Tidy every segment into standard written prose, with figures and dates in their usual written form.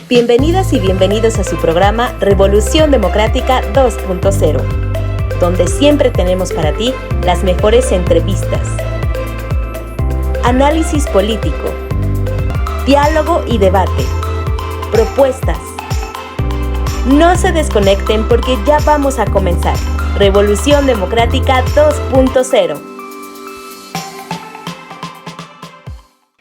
Bienvenidas y bienvenidos a su programa Revolución Democrática 2.0, donde siempre tenemos para ti las mejores entrevistas, análisis político, diálogo y debate, propuestas. No se desconecten porque ya vamos a comenzar. Revolución Democrática 2.0.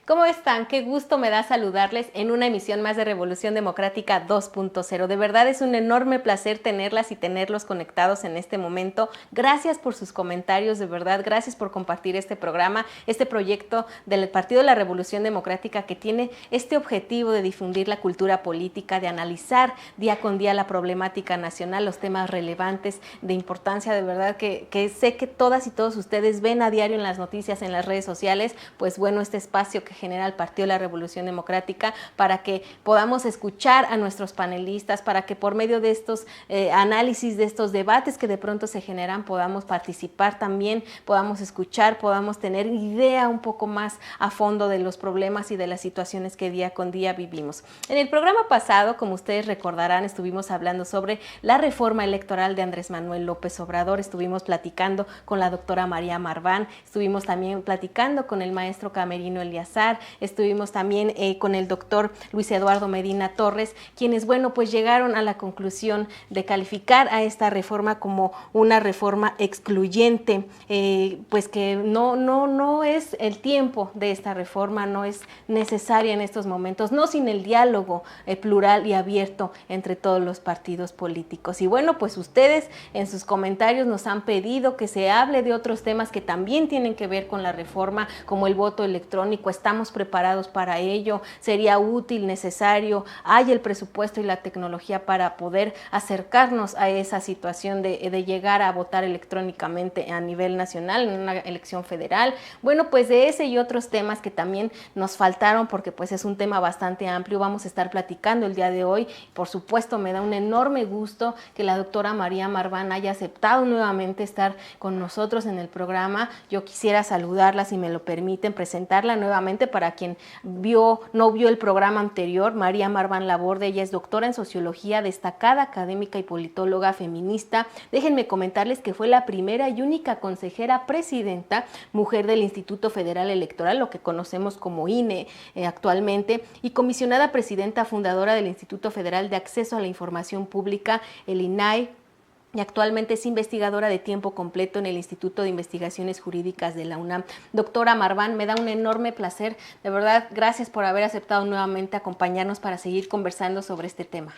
¿Cómo están? Qué gusto me da saludarles en una emisión más de Revolución Democrática 2.0. De verdad es un enorme placer tenerlas y tenerlos conectados en este momento. Gracias por sus comentarios, de verdad. Gracias por compartir este programa, este proyecto del Partido de la Revolución Democrática que tiene este objetivo de difundir la cultura política, de analizar día con día la problemática nacional, los temas relevantes, de importancia, de verdad que sé que todas y todos ustedes ven a diario en las noticias, en las redes sociales, pues bueno, este espacio que genera el Partido de la Revolución Democrática para que podamos escuchar a nuestros panelistas, para que por medio de estos análisis, de estos debates que de pronto se generan, podamos participar también, podamos escuchar, podamos tener idea un poco más a fondo de los problemas y de las situaciones que día con día vivimos. En el programa pasado, como ustedes recordarán, estuvimos hablando sobre la reforma electoral de Andrés Manuel López Obrador, estuvimos platicando con la doctora María Marván, estuvimos también platicando con el maestro Camerino Eliazar, estuvimos también con el doctor Luis Eduardo Medina Torres, quienes, bueno, pues llegaron a la conclusión de calificar a esta reforma como una reforma excluyente, pues que no es el tiempo de esta reforma, no es necesaria en estos momentos, no sin el diálogo plural y abierto entre todos los partidos políticos. Y bueno, pues ustedes en sus comentarios nos han pedido que se hable de otros temas que también tienen que ver con la reforma, como el voto electrónico. Estamos preparados para ello, sería útil, necesario, hay el presupuesto y la tecnología para poder acercarnos a esa situación de llegar a votar electrónicamente a nivel nacional en una elección federal. Bueno, pues de ese y otros temas que también nos faltaron, porque pues es un tema bastante amplio, vamos a estar platicando el día de hoy. Por supuesto, me da un enorme gusto que la doctora María Marván haya aceptado nuevamente estar con nosotros en el programa. Yo quisiera saludarla, si me lo permiten, presentarla nuevamente para quien no vio el programa anterior. María Marván Laborde, ella es doctora en sociología, destacada académica y politóloga feminista. Déjenme comentarles que fue la primera y única consejera presidenta mujer del Instituto Federal Electoral, lo que conocemos como INE actualmente, y comisionada presidenta fundadora del Instituto Federal de Acceso a la Información Pública, el INAI, y actualmente es investigadora de tiempo completo en el Instituto de Investigaciones Jurídicas de la UNAM. Doctora Marván, me da un enorme placer, de verdad, gracias por haber aceptado nuevamente acompañarnos para seguir conversando sobre este tema.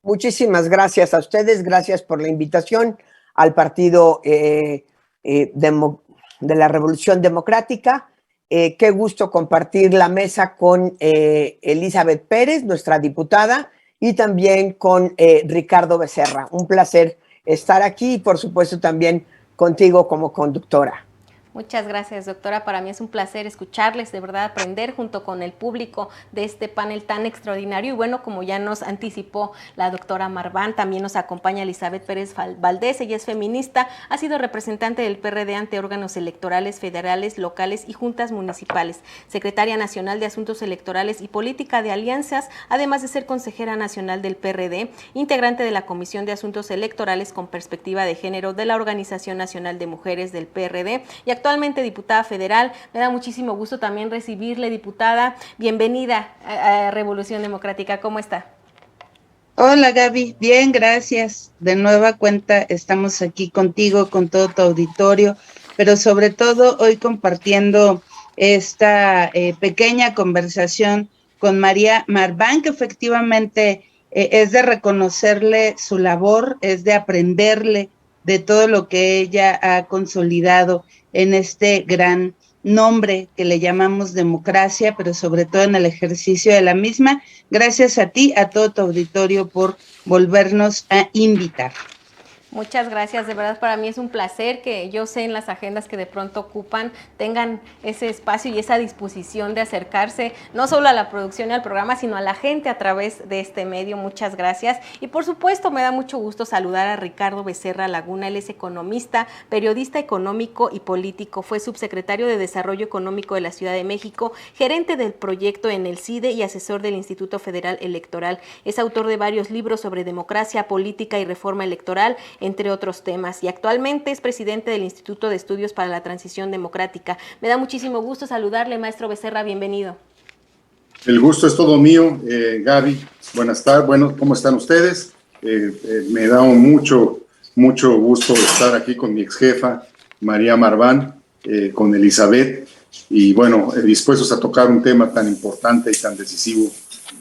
Muchísimas gracias a ustedes, gracias por la invitación al Partido de la Revolución Democrática. Qué gusto compartir la mesa con Elizabeth Pérez, nuestra diputada, y también con Ricardo Becerra. Un placer estar aquí y, por supuesto, también contigo como conductora. Muchas gracias, doctora. Para mí es un placer escucharles, de verdad, aprender junto con el público de este panel tan extraordinario. Y bueno, como ya nos anticipó la doctora Marván, también nos acompaña Elizabeth Pérez Valdés. Ella es feminista, ha sido representante del PRD ante órganos electorales federales, locales y juntas municipales, secretaria nacional de Asuntos Electorales y Política de Alianzas, además de ser consejera nacional del PRD, integrante de la Comisión de Asuntos Electorales con Perspectiva de Género de la Organización Nacional de Mujeres del PRD y actualmente diputada federal. Me da muchísimo gusto también recibirle, diputada. Bienvenida a Revolución Democrática. ¿Cómo está? Hola, Gaby. Bien, gracias. De nueva cuenta estamos aquí contigo, con todo tu auditorio, pero sobre todo hoy compartiendo esta pequeña conversación con María Marván, que efectivamente es de reconocerle su labor, es de aprenderle de todo lo que ella ha consolidado en este gran nombre que le llamamos democracia, pero sobre todo en el ejercicio de la misma. Gracias a ti, a todo tu auditorio, por volvernos a invitar. Muchas gracias, de verdad para mí es un placer que yo sé en las agendas que de pronto ocupan tengan ese espacio y esa disposición de acercarse no solo a la producción y al programa, sino a la gente a través de este medio. Muchas gracias. Y por supuesto me da mucho gusto saludar a Ricardo Becerra Laguna. Él es economista, periodista económico y político. Fue subsecretario de Desarrollo Económico de la Ciudad de México, gerente del proyecto en el CIDE y asesor del Instituto Federal Electoral. Es autor de varios libros sobre democracia, política y reforma electoral, entre otros temas, y actualmente es presidente del Instituto de Estudios para la Transición Democrática. Me da muchísimo gusto saludarle, maestro Becerra, bienvenido. El gusto es todo mío, Gaby. Buenas tardes, bueno, ¿cómo están ustedes? Me da mucho gusto estar aquí con mi ex jefa, María Marván, con Elizabeth, y bueno, dispuestos a tocar un tema tan importante y tan decisivo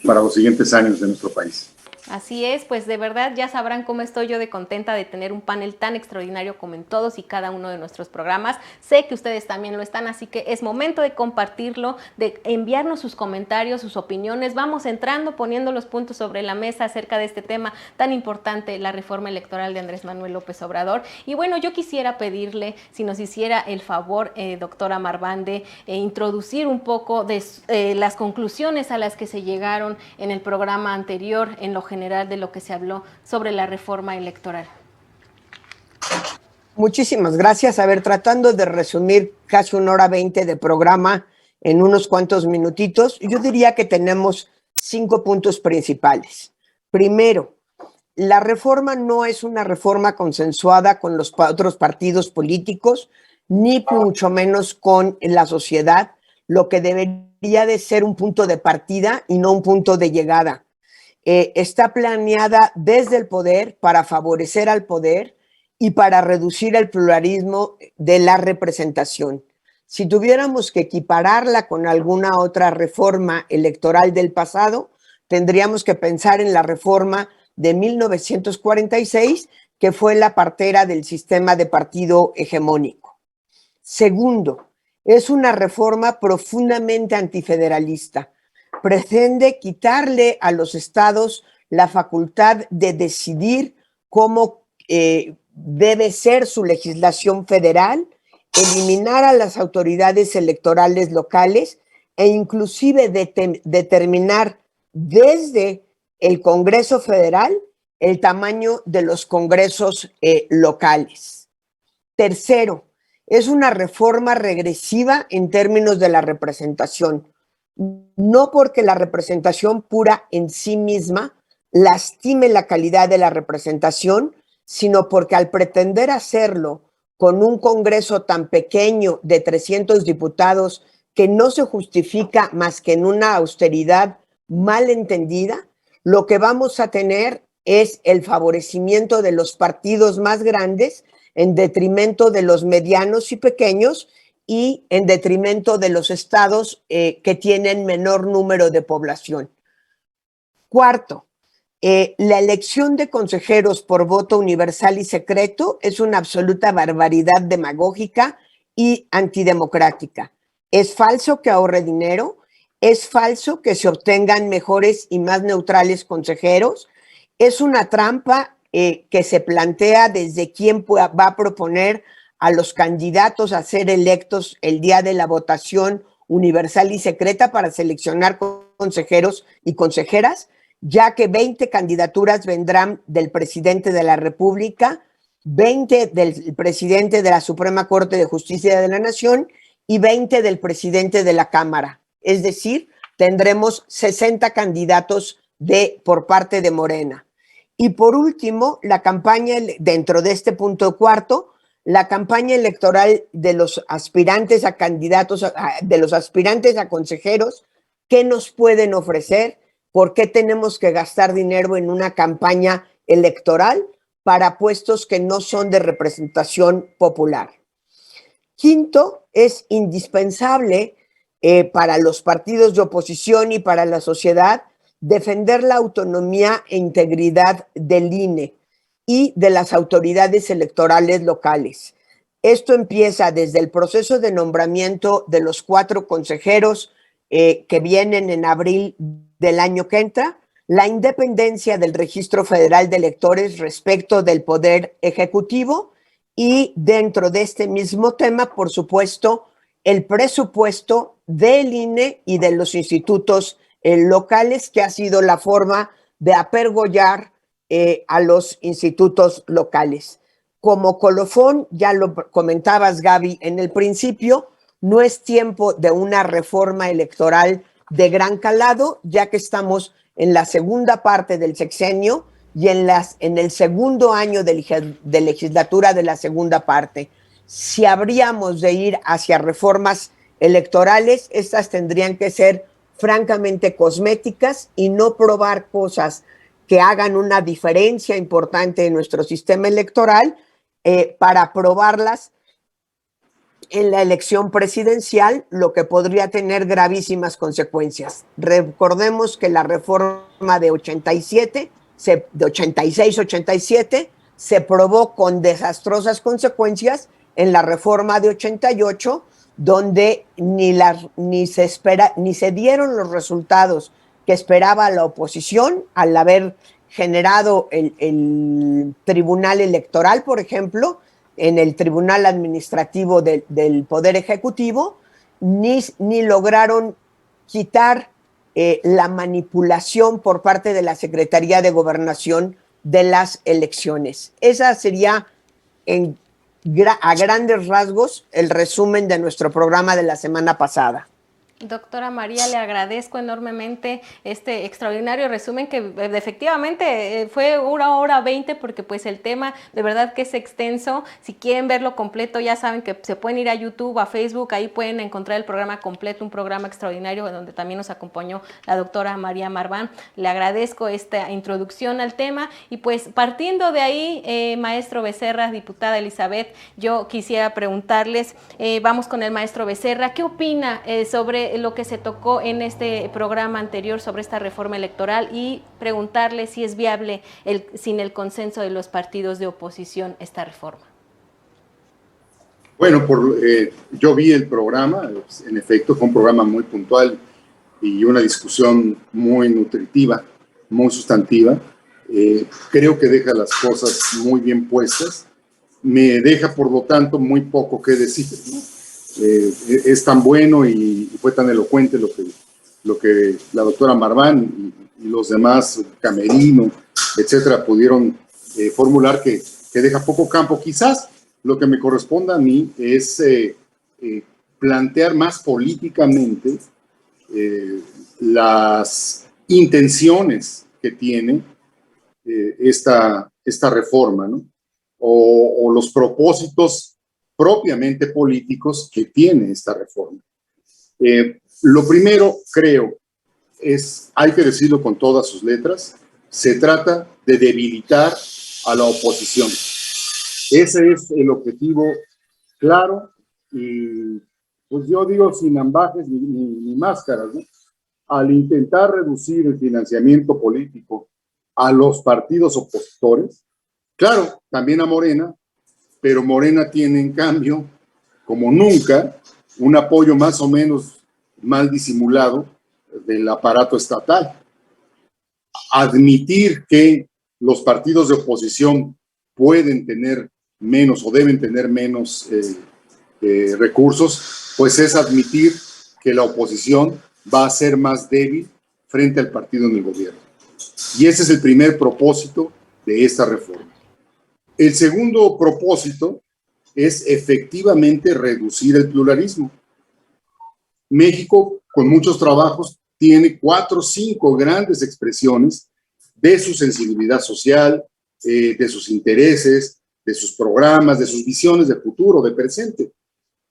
para los siguientes años de nuestro país. Así es, pues de verdad ya sabrán cómo estoy yo de contenta de tener un panel tan extraordinario como en todos y cada uno de nuestros programas. Sé que ustedes también lo están, así que es momento de compartirlo, de enviarnos sus comentarios, sus opiniones. Vamos entrando, poniendo los puntos sobre la mesa acerca de este tema tan importante, la reforma electoral de Andrés Manuel López Obrador. Y bueno, yo quisiera pedirle, si nos hiciera el favor, doctora Marván, de introducir un poco de las conclusiones a las que se llegaron en el programa anterior, en lo general de lo que se habló sobre la reforma electoral. Muchísimas gracias. A ver, tratando de resumir casi 1 hora 20 de programa en unos cuantos minutitos, yo diría que tenemos 5 puntos principales. Primero, la reforma no es una reforma consensuada con los otros partidos políticos, ni mucho menos con la sociedad, lo que debería de ser un punto de partida y no un punto de llegada. Está planeada desde el poder para favorecer al poder y para reducir el pluralismo de la representación. Si tuviéramos que equipararla con alguna otra reforma electoral del pasado, tendríamos que pensar en la reforma de 1946, que fue la partera del sistema de partido hegemónico. Segundo, es una reforma profundamente antifederalista. Pretende quitarle a los estados la facultad de decidir cómo debe ser su legislación federal, eliminar a las autoridades electorales locales e inclusive determinar desde el Congreso Federal el tamaño de los congresos locales. Tercero, es una reforma regresiva en términos de la representación. No porque la representación pura en sí misma lastime la calidad de la representación, sino porque al pretender hacerlo con un Congreso tan pequeño de 300 diputados que no se justifica más que en una austeridad mal entendida, lo que vamos a tener es el favorecimiento de los partidos más grandes en detrimento de los medianos y pequeños y en detrimento de los estados que tienen menor número de población. Cuarto, la elección de consejeros por voto universal y secreto es una absoluta barbaridad demagógica y antidemocrática. Es falso que ahorre dinero, es falso que se obtengan mejores y más neutrales consejeros, es una trampa que se plantea desde quién va a proponer a los candidatos a ser electos el día de la votación universal y secreta para seleccionar consejeros y consejeras, ya que 20 candidaturas vendrán del presidente de la República, 20 del presidente de la Suprema Corte de Justicia de la Nación y 20 del presidente de la Cámara. Es decir, tendremos 60 candidatos por parte de Morena. Y por último, la campaña, dentro de este punto cuarto, la campaña electoral de los aspirantes a candidatos, de los aspirantes a consejeros, ¿qué nos pueden ofrecer? ¿Por qué tenemos que gastar dinero en una campaña electoral para puestos que no son de representación popular? Quinto, es indispensable para los partidos de oposición y para la sociedad defender la autonomía e integridad del INE y de las autoridades electorales locales. Esto empieza desde el proceso de nombramiento de los 4 consejeros que vienen en abril del año que entra, la independencia del Registro Federal de Electores respecto del Poder Ejecutivo y dentro de este mismo tema, por supuesto, el presupuesto del INE y de los institutos locales, que ha sido la forma de apergollar a los institutos locales. Como colofón, ya lo comentabas, Gaby, en el principio, no es tiempo de una reforma electoral de gran calado, ya que estamos en la segunda parte del sexenio y en el segundo año de legislatura de la segunda parte. Si habríamos de ir hacia reformas electorales, estas tendrían que ser francamente cosméticas y no probar cosas que hagan una diferencia importante en nuestro sistema electoral para aprobarlas en la elección presidencial, lo que podría tener gravísimas consecuencias. Recordemos que la reforma de 86-87 se probó con desastrosas consecuencias en la reforma de 88, donde ni se dieron los resultados que esperaba la oposición al haber generado el Tribunal Electoral, por ejemplo, en el Tribunal Administrativo del Poder Ejecutivo, ni lograron quitar la manipulación por parte de la Secretaría de Gobernación de las elecciones. Esa sería, a grandes rasgos, el resumen de nuestro programa de la semana pasada. Doctora María, le agradezco enormemente este extraordinario resumen que efectivamente fue 1 hora 20 porque pues el tema de verdad que es extenso. Si quieren verlo completo ya saben que se pueden ir a YouTube, a Facebook, ahí pueden encontrar el programa completo, un programa extraordinario donde también nos acompañó la doctora María Marván. Le agradezco esta introducción al tema y pues partiendo de ahí, maestro Becerra, diputada Elizabeth, yo quisiera preguntarles, vamos con el maestro Becerra, ¿qué opina sobre lo que se tocó en este programa anterior sobre esta reforma electoral y preguntarle si es viable sin el consenso de los partidos de oposición esta reforma? Bueno, yo vi el programa, en efecto fue un programa muy puntual y una discusión muy nutritiva, muy sustantiva. Creo que deja las cosas muy bien puestas, me deja por lo tanto muy poco que decir, ¿no? Es tan bueno y fue tan elocuente lo que la doctora Marván y los demás, Camerino, etcétera, pudieron formular que deja poco campo. Quizás lo que me corresponda a mí es plantear más políticamente las intenciones que tiene esta reforma, ¿no? O los propósitos propiamente políticos que tiene esta reforma. Lo primero, creo, hay que decirlo con todas sus letras, se trata de debilitar a la oposición. Ese es el objetivo claro y, pues yo digo, sin ambajes ni máscaras, ¿no? Al intentar reducir el financiamiento político a los partidos opositores, claro, también a Morena, pero Morena tiene en cambio, como nunca, un apoyo más o menos mal disimulado del aparato estatal. Admitir que los partidos de oposición pueden tener menos o deben tener menos recursos, pues es admitir que la oposición va a ser más débil frente al partido en el gobierno. Y ese es el primer propósito de esta reforma. El segundo propósito es efectivamente reducir el pluralismo. México, con muchos trabajos, tiene 4 o 5 grandes expresiones de su sensibilidad social, de sus intereses, de sus programas, de sus visiones de futuro, de presente.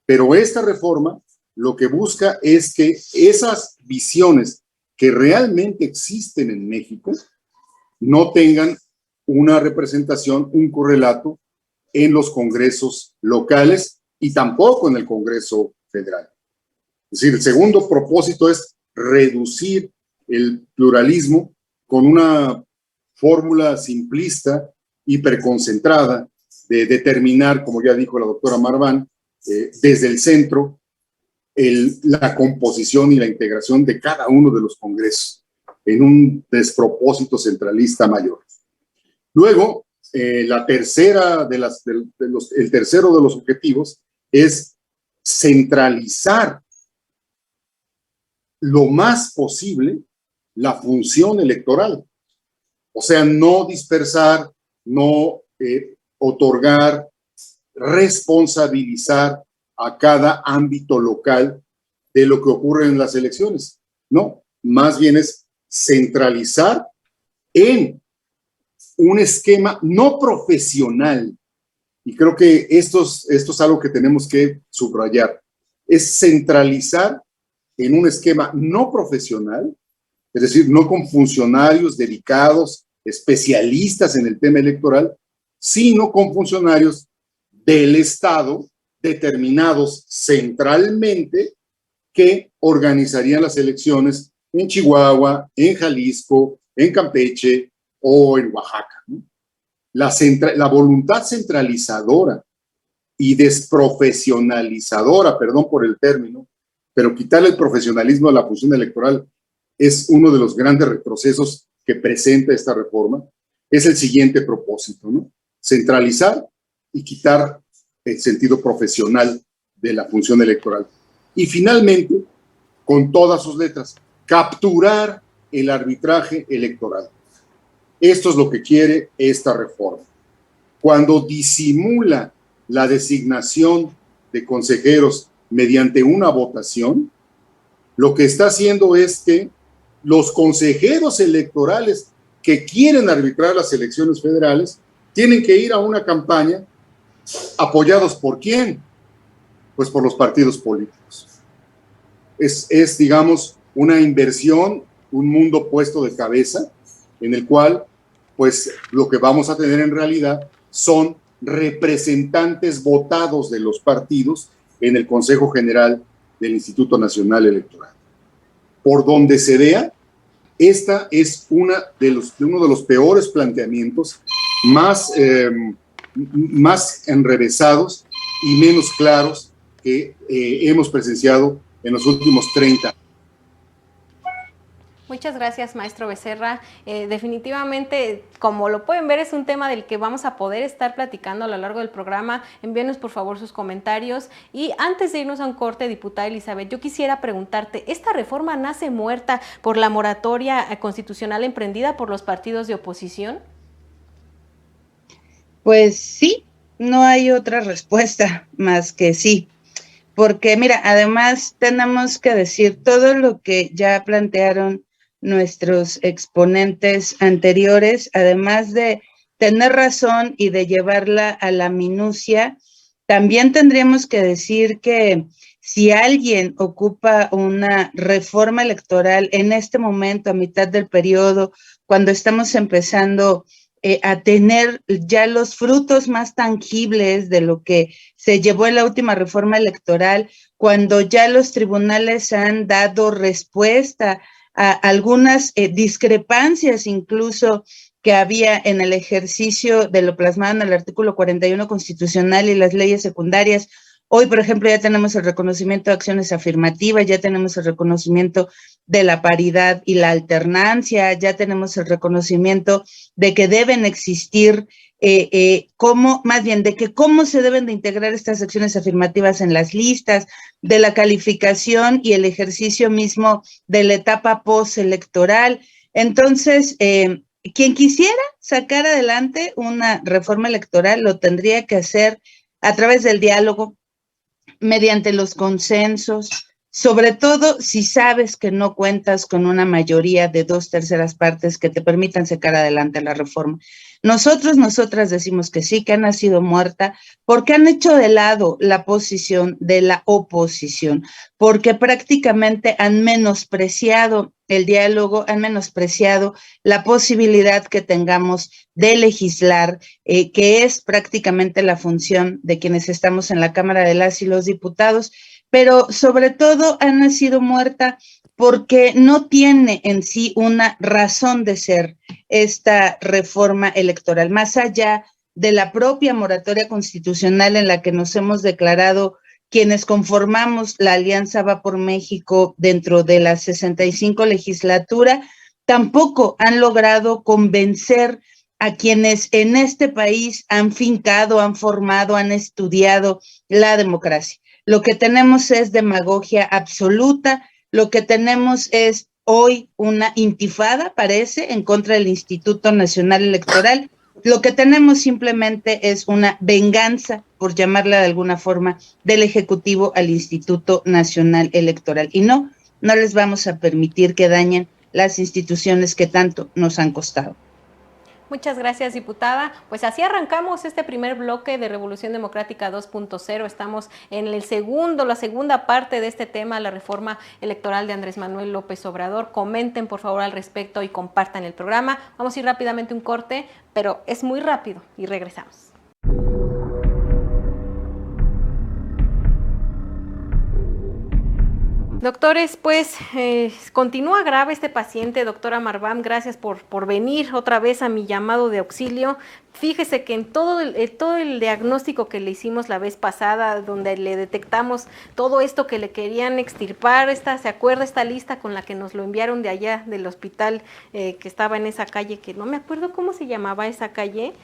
Pero esta reforma lo que busca es que esas visiones que realmente existen en México no tengan una representación, un correlato en los congresos locales y tampoco en el Congreso Federal. Es decir, el segundo propósito es reducir el pluralismo con una fórmula simplista, hiperconcentrada, de determinar, como ya dijo la doctora Marván, desde el centro, la composición y la integración de cada uno de los congresos. en un despropósito centralista mayor. Luego, el tercero de los objetivos es centralizar lo más posible la función electoral. O sea, no dispersar, no otorgar, responsabilizar a cada ámbito local de lo que ocurre en las elecciones. No, más bien es centralizar en un esquema no profesional. Y creo que esto es algo que tenemos que subrayar. Es centralizar en un esquema no profesional, es decir, no con funcionarios dedicados, especialistas en el tema electoral, sino con funcionarios del Estado determinados centralmente que organizarían las elecciones en Chihuahua, en Jalisco, en Campeche o en Oaxaca, ¿no? La voluntad centralizadora y desprofesionalizadora, perdón por el término, pero quitarle el profesionalismo a la función electoral es uno de los grandes retrocesos que presenta esta reforma. Es el siguiente propósito, ¿no? Centralizar y quitar el sentido profesional de la función electoral. Y finalmente, con todas sus letras, capturar el arbitraje electoral. Esto es lo que quiere esta reforma. Cuando disimula la designación de consejeros mediante una votación, lo que está haciendo es que los consejeros electorales que quieren arbitrar las elecciones federales tienen que ir a una campaña apoyados ¿por quién? Pues por los partidos políticos. Es, digamos, una inversión, un mundo puesto de cabeza, en el cual, pues, lo que vamos a tener en realidad son representantes votados de los partidos en el Consejo General del Instituto Nacional Electoral. Por donde se vea, esta es uno de los peores planteamientos, más enrevesados y menos claros que hemos presenciado en los últimos 30 años. Muchas gracias, maestro Becerra. Definitivamente, como lo pueden ver, es un tema del que vamos a poder estar platicando a lo largo del programa. Envíenos, por favor, sus comentarios. Y antes de irnos a un corte, diputada Elizabeth, yo quisiera preguntarte, ¿esta reforma nace muerta por la moratoria constitucional emprendida por los partidos de oposición? Pues sí, no hay otra respuesta más que sí. Porque, mira, además tenemos que decir todo lo que ya plantearon nuestros exponentes anteriores, además de tener razón y de llevarla a la minucia, también tendríamos que decir que si alguien ocupa una reforma electoral en este momento, a mitad del periodo, cuando estamos empezando a tener ya los frutos más tangibles de lo que se llevó en la última reforma electoral, cuando ya los tribunales han dado respuesta a algunas discrepancias incluso que había en el ejercicio de lo plasmado en el artículo 41 constitucional y las leyes secundarias. Hoy, por ejemplo, ya tenemos el reconocimiento de acciones afirmativas, ya tenemos el reconocimiento de la paridad y la alternancia, ya tenemos el reconocimiento de que deben existir, cómo se deben de integrar estas acciones afirmativas en las listas, de la calificación y el ejercicio mismo de la etapa postelectoral. Entonces, quien quisiera sacar adelante una reforma electoral lo tendría que hacer a través del diálogo, mediante los consensos, sobre todo si sabes que no cuentas con una mayoría de 2/3 partes que te permitan sacar adelante la reforma. Nosotras decimos que sí, que ha nacido muerta, porque han hecho de lado la posición de la oposición, porque prácticamente han menospreciado el diálogo, han menospreciado la posibilidad que tengamos de legislar, que es prácticamente la función de quienes estamos en la Cámara de las y los Diputados, pero sobre todo ha nacido muerta porque no tiene en sí una razón de ser esta reforma electoral, más allá de la propia moratoria constitucional en la que nos hemos declarado quienes conformamos la Alianza Va por México dentro de la 65 legislatura. tampoco han logrado convencer a quienes en este país han fincado, han formado, han estudiado la democracia. Lo que tenemos es demagogia absoluta, lo que tenemos es hoy una intifada, parece, en contra del Instituto Nacional Electoral. Lo que tenemos simplemente es una venganza, por llamarla de alguna forma, del Ejecutivo al Instituto Nacional Electoral. Y no les vamos a permitir que dañen las instituciones que tanto nos han costado. Muchas gracias, diputada. Pues así arrancamos este primer bloque de Revolución Democrática 2.0. Estamos en la segunda parte de este tema, la reforma electoral de Andrés Manuel López Obrador. Comenten, por favor, al respecto y compartan el programa. Vamos a ir rápidamente a un corte, pero es muy rápido y regresamos. Doctores, pues continúa grave este paciente, doctora Marván, gracias por venir otra vez a mi llamado de auxilio. Fíjese que en todo el diagnóstico que le hicimos la vez pasada, donde le detectamos todo esto que le querían extirpar, ¿se acuerda esta lista con la que nos lo enviaron de allá del hospital que estaba en esa calle, que no me acuerdo cómo se llamaba esa calle,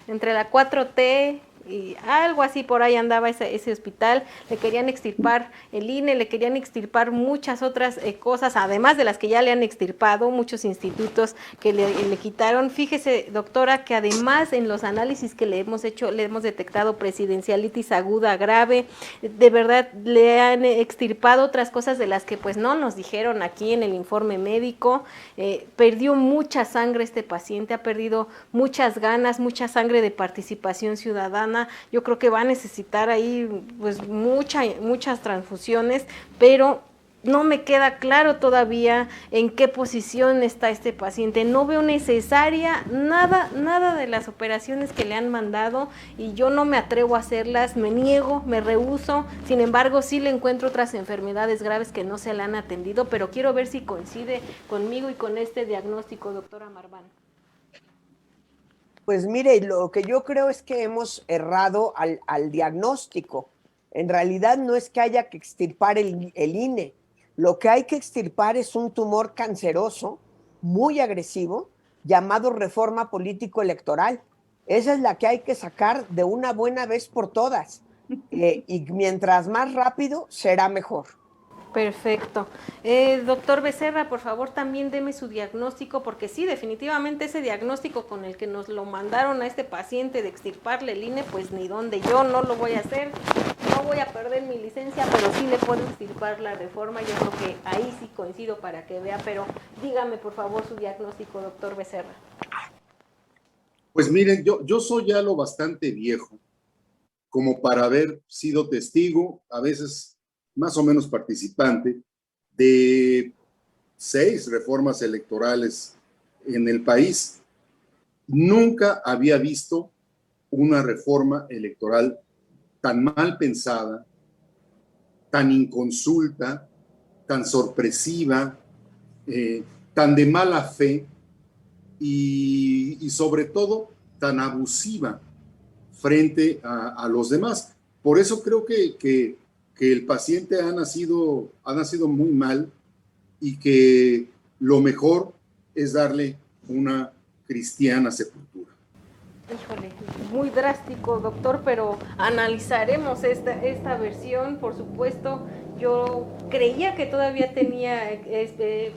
entre la 4T y algo así por ahí andaba ese hospital? Le querían extirpar el INE, le querían extirpar muchas otras cosas, además de las que ya le han extirpado, muchos institutos que le quitaron. Fíjese, doctora, que además en los análisis que le hemos hecho, le hemos detectado presidencialitis aguda grave, de verdad le han extirpado otras cosas de las que pues no nos dijeron aquí en el informe médico. Perdió mucha sangre este paciente, ha perdido muchas ganas, mucha sangre de participación ciudadana. Yo creo que va a necesitar ahí pues muchas transfusiones, pero no me queda claro todavía en qué posición está este paciente. No veo necesaria nada de las operaciones que le han mandado y yo no me atrevo a hacerlas, me niego, me rehúso. Sin embargo, sí le encuentro otras enfermedades graves que no se le han atendido, pero quiero ver si coincide conmigo y con este diagnóstico, doctora Marván. Pues mire, lo que yo creo es que hemos errado al diagnóstico. En realidad no es que haya que extirpar el INE. Lo que hay que extirpar es un tumor canceroso, muy agresivo, llamado reforma político-electoral. Esa es la que hay que sacar de una buena vez por todas. Y mientras más rápido, será mejor. Perfecto. Doctor Becerra, por favor, también deme su diagnóstico, porque sí, definitivamente ese diagnóstico con el que nos lo mandaron a este paciente de extirparle el INE, pues ni dónde, yo no lo voy a hacer, no voy a perder mi licencia, pero sí le puedo extirpar la reforma. Yo creo que ahí sí coincido para que vea, pero dígame, por favor, su diagnóstico, doctor Becerra. Pues miren, yo soy ya lo bastante viejo como para haber sido testigo, a veces más o menos participante, de 6 reformas electorales en el país. Nunca había visto una reforma electoral tan mal pensada, tan inconsulta, tan sorpresiva, tan de mala fe y sobre todo tan abusiva frente a los demás. Por eso creo que el paciente ha nacido muy mal y que lo mejor es darle una cristiana sepultura. Híjole, muy drástico, doctor, pero analizaremos esta versión, por supuesto. Yo creía que todavía tenía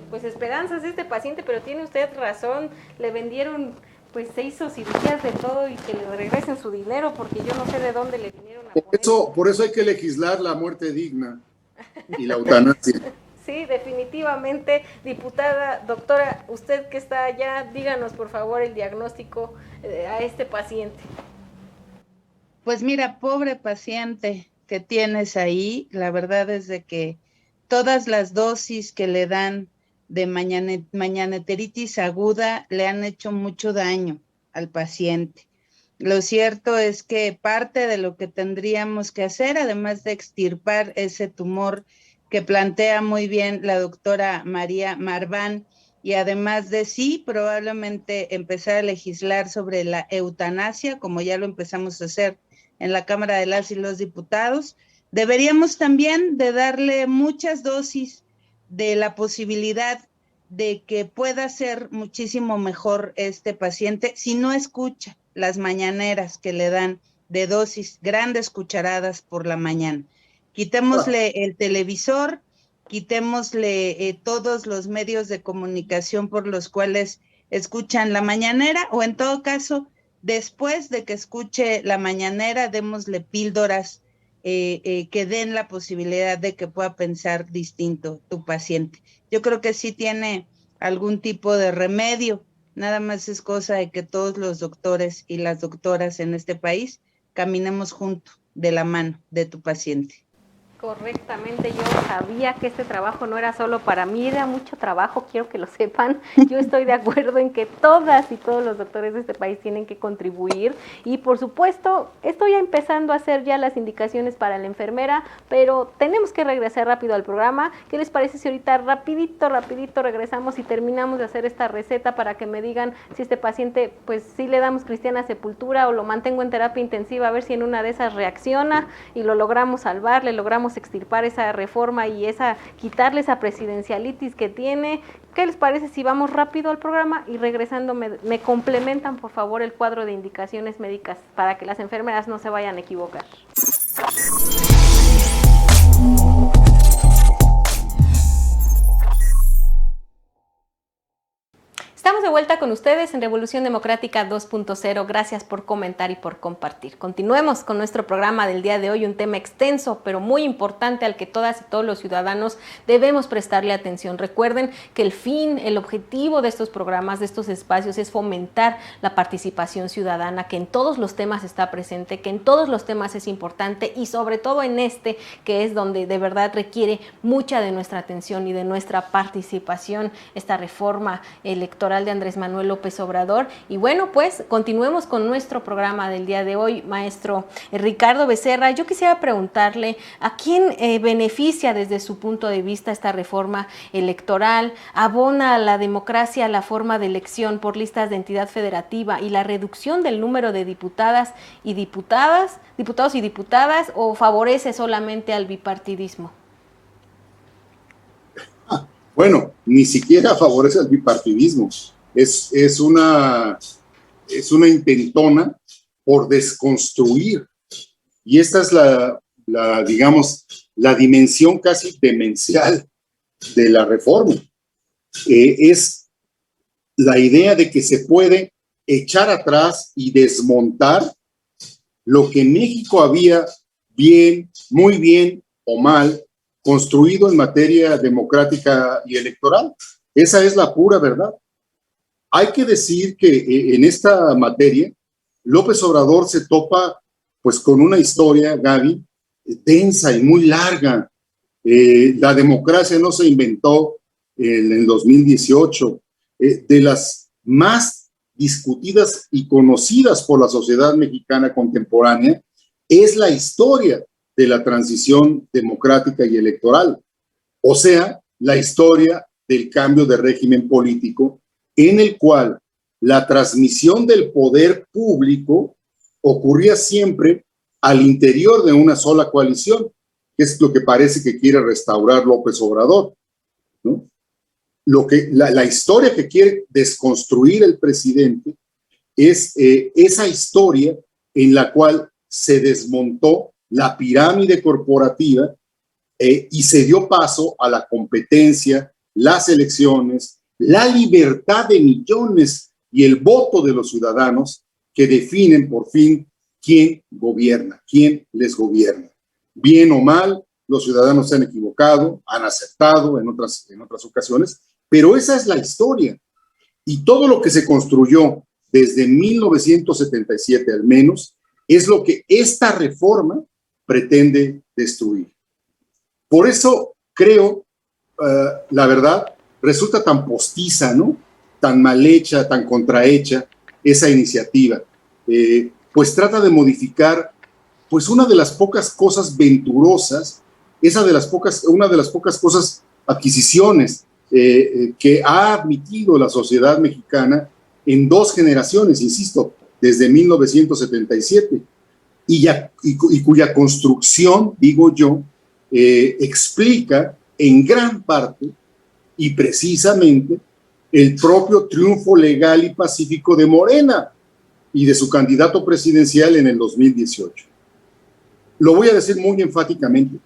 pues esperanzas de este paciente, pero tiene usted razón, le vendieron, pues se hizo cirugías de todo y que le regresen su dinero, porque yo no sé de dónde le vinieron a poner. Por eso hay que legislar la muerte digna y la eutanasia. Sí, definitivamente. Diputada, doctora, usted que está allá, díganos por favor el diagnóstico a este paciente. Pues mira, pobre paciente que tienes ahí, la verdad es de que todas las dosis que le dan de mañaneteritis aguda le han hecho mucho daño al paciente. Lo cierto es que parte de lo que tendríamos que hacer, además de extirpar ese tumor que plantea muy bien la doctora María Marván, y además de sí, probablemente empezar a legislar sobre la eutanasia, como ya lo empezamos a hacer en la Cámara de las y los Diputados, deberíamos también de darle muchas dosis de la posibilidad de que pueda ser muchísimo mejor este paciente si no escucha las mañaneras que le dan de dosis, grandes cucharadas por la mañana. Quitémosle el televisor, quitémosle todos los medios de comunicación por los cuales escuchan la mañanera, o en todo caso, después de que escuche la mañanera, démosle píldoras que den la posibilidad de que pueda pensar distinto tu paciente. Yo creo que sí tiene algún tipo de remedio, nada más es cosa de que todos los doctores y las doctoras en este país caminemos juntos de la mano de tu paciente. Correctamente, yo sabía que este trabajo no era solo para mí, era mucho trabajo, quiero que lo sepan. Yo estoy de acuerdo en que todas y todos los doctores de este país tienen que contribuir y por supuesto estoy empezando a hacer ya las indicaciones para la enfermera, pero tenemos que regresar rápido al programa. ¿Qué les parece si ahorita rapidito regresamos y terminamos de hacer esta receta para que me digan si este paciente, pues sí le damos cristiana sepultura o lo mantengo en terapia intensiva, a ver si en una de esas reacciona y lo logramos salvar, le logramos extirpar esa reforma y quitarle esa presidencialitis que tiene? ¿Qué les parece si vamos rápido al programa y regresando me complementan por favor el cuadro de indicaciones médicas para que las enfermeras no se vayan a equivocar? Estamos de vuelta con ustedes en Revolución Democrática 2.0. Gracias por comentar y por compartir. Continuemos con nuestro programa del día de hoy, un tema extenso pero muy importante al que todas y todos los ciudadanos debemos prestarle atención. Recuerden que el objetivo de estos programas, de estos espacios, es fomentar la participación ciudadana, que en todos los temas está presente, que en todos los temas es importante y sobre todo en este, que es donde de verdad requiere mucha de nuestra atención y de nuestra participación, esta reforma electoral de Andrés Manuel López Obrador. Y bueno, pues continuemos con nuestro programa del día de hoy. Maestro Ricardo Becerra, yo quisiera preguntarle a quién beneficia desde su punto de vista esta reforma electoral. ¿Abona a la democracia la forma de elección por listas de entidad federativa y la reducción del número de diputados y diputadas, o favorece solamente al bipartidismo? Bueno, ni siquiera favorece al bipartidismo. Es una intentona por desconstruir. Y esta es digamos, la dimensión casi demencial de la reforma. Es la idea de que se puede echar atrás y desmontar lo que México había muy bien o mal construido en materia democrática y electoral. Esa es la pura verdad. Hay que decir que en esta materia López Obrador se topa pues con una historia, Gaby, densa y muy larga. La democracia no se inventó en el 2018. De las más discutidas y conocidas por la sociedad mexicana contemporánea es la historia de la transición democrática y electoral, o sea, la historia del cambio de régimen político en el cual la transmisión del poder público ocurría siempre al interior de una sola coalición, que es lo que parece que quiere restaurar López Obrador, ¿no? La historia que quiere desconstruir el presidente es esa historia en la cual se desmontó la pirámide corporativa y se dio paso a la competencia, las elecciones, la libertad de millones y el voto de los ciudadanos que definen por fin quién gobierna, quién les gobierna. Bien o mal, los ciudadanos se han equivocado, han acertado en otras ocasiones, pero esa es la historia. Y todo lo que se construyó desde 1977 al menos es lo que esta reforma pretende destruir. Por eso creo, la verdad, resulta tan postiza, ¿no? Tan mal hecha, tan contrahecha esa iniciativa. Pues trata de modificar pues una de las pocas cosas venturosas, una de las pocas cosas, adquisiciones que ha admitido la sociedad mexicana en 2 generaciones, insisto, desde 1977. Y cuya construcción, digo yo, explica en gran parte y precisamente el propio triunfo legal y pacífico de Morena y de su candidato presidencial en el 2018. Lo voy a decir muy enfáticamente.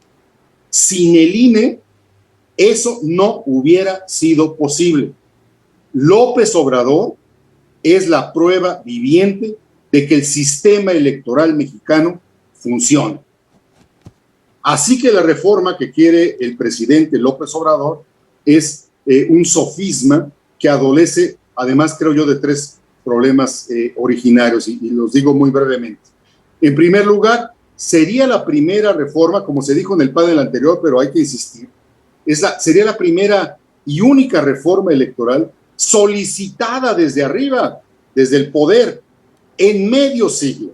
Sin el INE, eso no hubiera sido posible. López Obrador es la prueba viviente de que el sistema electoral mexicano funciona. Así que la reforma que quiere el presidente López Obrador es un sofisma que adolece, además creo yo, de tres problemas originarios, y los digo muy brevemente. En primer lugar, sería la primera reforma, como se dijo en el panel anterior, pero hay que insistir, sería la primera y única reforma electoral solicitada desde arriba, desde el poder, en medio siglo.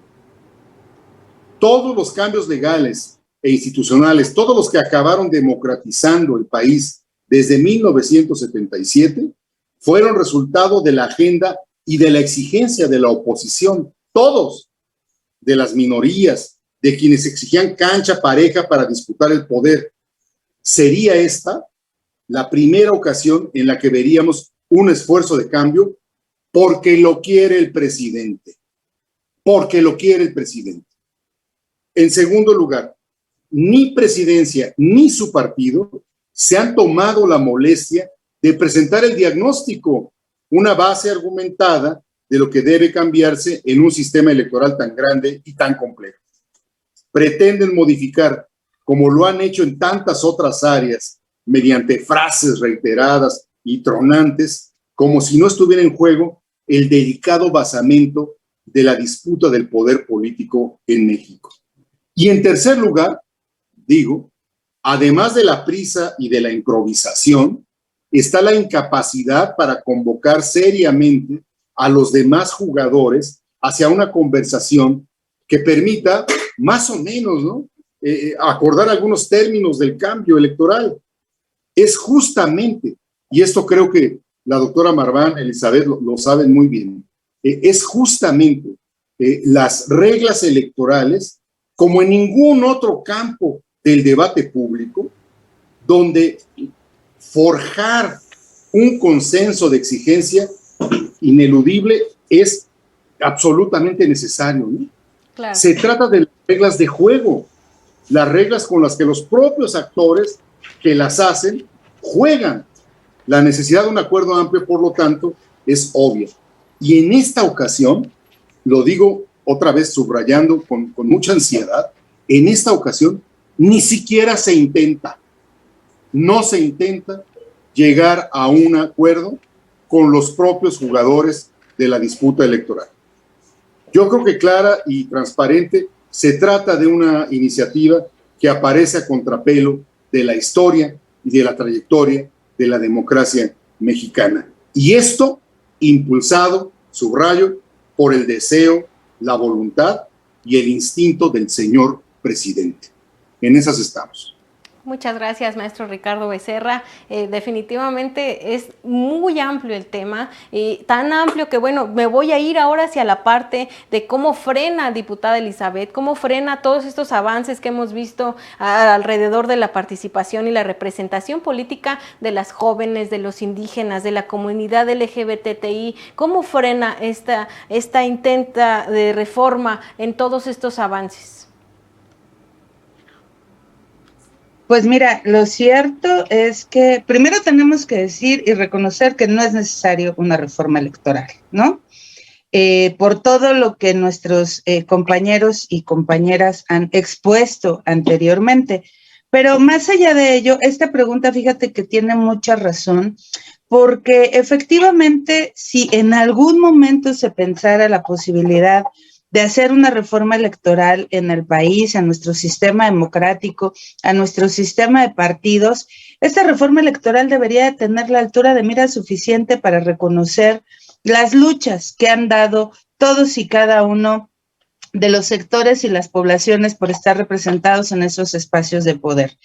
Todos los cambios legales e institucionales, todos los que acabaron democratizando el país desde 1977, fueron resultado de la agenda y de la exigencia de la oposición, todos, de las minorías, de quienes exigían cancha pareja para disputar el poder. Sería esta la primera ocasión en la que veríamos un esfuerzo de cambio porque lo quiere el presidente. Porque lo quiere el presidente. En segundo lugar, ni presidencia ni su partido se han tomado la molestia de presentar el diagnóstico, una base argumentada de lo que debe cambiarse en un sistema electoral tan grande y tan complejo. Pretenden modificar, como lo han hecho en tantas otras áreas, mediante frases reiteradas y tronantes, como si no estuviera en juego el delicado basamento de la disputa del poder político en México. Y en tercer lugar, digo, además de la prisa y de la improvisación, está la incapacidad para convocar seriamente a los demás jugadores hacia una conversación que permita más o menos, ¿no?, acordar algunos términos del cambio electoral. Es justamente, y esto creo que la doctora Marván, Elizabeth lo saben muy bien, es justamente las reglas electorales, como en ningún otro campo del debate público, donde forjar un consenso de exigencia ineludible es absolutamente necesario, ¿no? Claro. Se trata de las reglas de juego, las reglas con las que los propios actores que las hacen juegan. La necesidad de un acuerdo amplio, por lo tanto, es obvia. Y en esta ocasión, lo digo otra vez subrayando con mucha ansiedad, en esta ocasión ni siquiera se intenta, no se intenta llegar a un acuerdo con los propios jugadores de la disputa electoral. Yo creo que clara y transparente se trata de una iniciativa que aparece a contrapelo de la historia y de la trayectoria de la democracia mexicana. Y esto impulsado, subrayo, por el deseo, la voluntad y el instinto del señor presidente. En esas estamos. Muchas gracias, maestro Ricardo Becerra. Definitivamente es muy amplio el tema, tan amplio que, bueno, me voy a ir ahora hacia la parte de cómo frena, diputada Elizabeth, cómo frena todos estos avances que hemos visto alrededor de la participación y la representación política de las jóvenes, de los indígenas, de la comunidad LGBTI, cómo frena esta intenta de reforma en todos estos avances. Pues mira, lo cierto es que primero tenemos que decir y reconocer que no es necesario una reforma electoral, ¿no? Por todo lo que nuestros compañeros y compañeras han expuesto anteriormente. Pero más allá de ello, esta pregunta, fíjate que tiene mucha razón, porque efectivamente, si en algún momento se pensara la posibilidad de hacer una reforma electoral en el país, a nuestro sistema democrático, a nuestro sistema de partidos, esta reforma electoral debería de tener la altura de mira suficiente para reconocer las luchas que han dado todos y cada uno de los sectores y las poblaciones por estar representados en esos espacios de poder.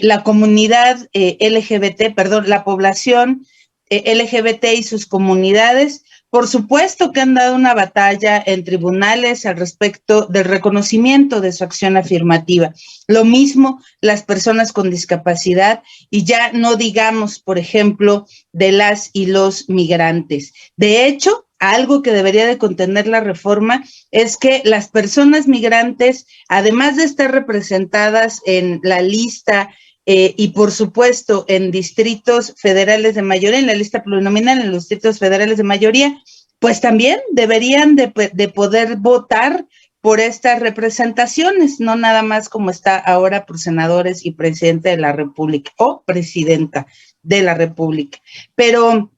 La comunidad la población LGBT y sus comunidades. Por supuesto que han dado una batalla en tribunales al respecto del reconocimiento de su acción afirmativa. Lo mismo las personas con discapacidad y ya no digamos, por ejemplo, de las y los migrantes. De hecho, algo que debería de contener la reforma es que las personas migrantes, además de estar representadas en la lista y por supuesto en distritos federales de mayoría, en la lista plurinominal, en los distritos federales de mayoría, pues también deberían de poder votar por estas representaciones, no nada más como está ahora por senadores y presidente de la República o presidenta de la República. Pero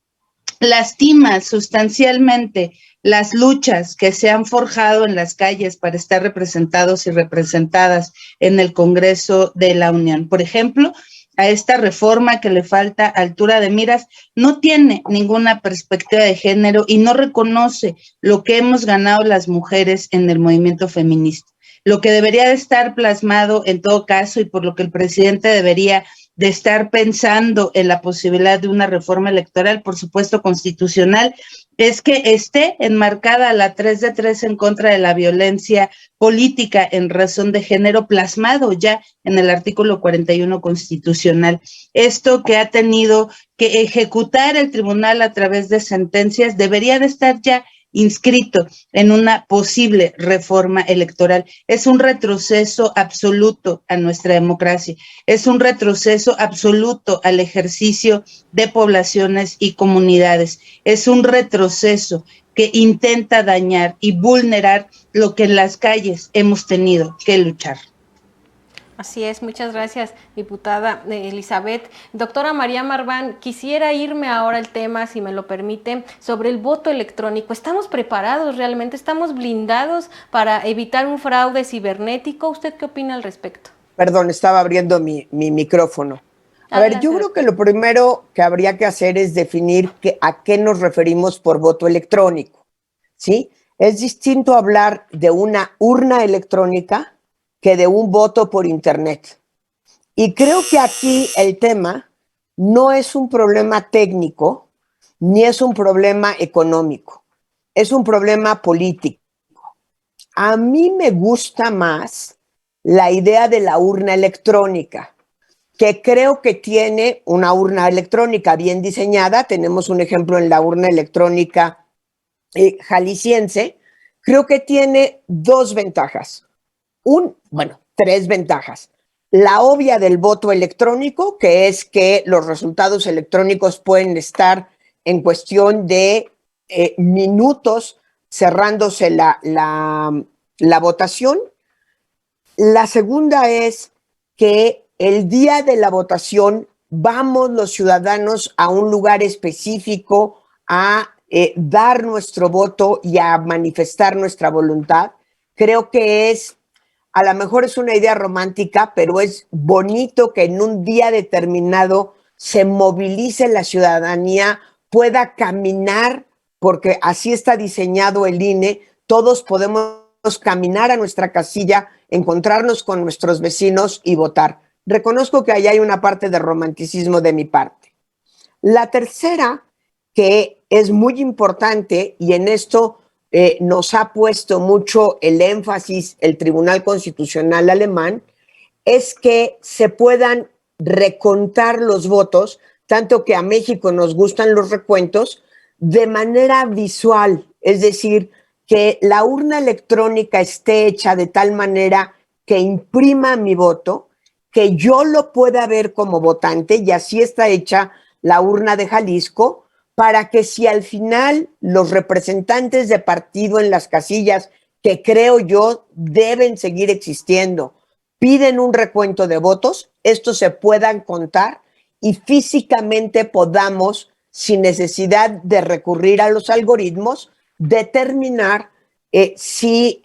lastima sustancialmente las luchas que se han forjado en las calles para estar representados y representadas en el Congreso de la Unión. Por ejemplo, a esta reforma que le falta altura de miras, no tiene ninguna perspectiva de género y no reconoce lo que hemos ganado las mujeres en el movimiento feminista. Lo que debería de estar plasmado en todo caso y por lo que el presidente debería de estar pensando en la posibilidad de una reforma electoral, por supuesto constitucional, es que esté enmarcada la 3 de 3 en contra de la violencia política en razón de género plasmado ya en el artículo 41 constitucional. Esto que ha tenido que ejecutar el tribunal a través de sentencias debería de estar ya inscrito en una posible reforma electoral. Es un retroceso absoluto a nuestra democracia, es un retroceso absoluto al ejercicio de poblaciones y comunidades, es un retroceso que intenta dañar y vulnerar lo que en las calles hemos tenido que luchar. Así es, muchas gracias, diputada Elizabeth. Doctora María Marván, quisiera irme ahora al tema, si me lo permite, sobre el voto electrónico. ¿Estamos preparados realmente? ¿Estamos blindados para evitar un fraude cibernético? ¿Usted qué opina al respecto? Perdón, estaba abriendo mi micrófono. A ver, yo creo que lo primero que habría que hacer es definir a qué nos referimos por voto electrónico, ¿sí? Es distinto hablar de una urna electrónica que de un voto por internet. Y creo que aquí el tema no es un problema técnico, ni es un problema económico, es un problema político. A mí me gusta más la idea de la urna electrónica, que creo que tiene una urna electrónica bien diseñada. Tenemos un ejemplo en la urna electrónica jalisciense. Creo que tiene dos ventajas. Tres ventajas. La obvia del voto electrónico, que es que los resultados electrónicos pueden estar en cuestión de minutos cerrándose la votación. La segunda es que el día de la votación vamos los ciudadanos a un lugar específico a dar nuestro voto y a manifestar nuestra voluntad. Creo que a lo mejor es una idea romántica, pero es bonito que en un día determinado se movilice la ciudadanía, pueda caminar, porque así está diseñado el INE. Todos podemos caminar a nuestra casilla, encontrarnos con nuestros vecinos y votar. Reconozco que ahí hay una parte de romanticismo de mi parte. La tercera, que es muy importante, y en esto nos ha puesto mucho el énfasis el Tribunal Constitucional alemán, es que se puedan recontar los votos, tanto que a México nos gustan los recuentos, de manera visual, es decir, que la urna electrónica esté hecha de tal manera que imprima mi voto, que yo lo pueda ver como votante, y así está hecha la urna de Jalisco, para que si al final los representantes de partido en las casillas, que creo yo deben seguir existiendo, piden un recuento de votos, estos se puedan contar y físicamente podamos, sin necesidad de recurrir a los algoritmos, determinar si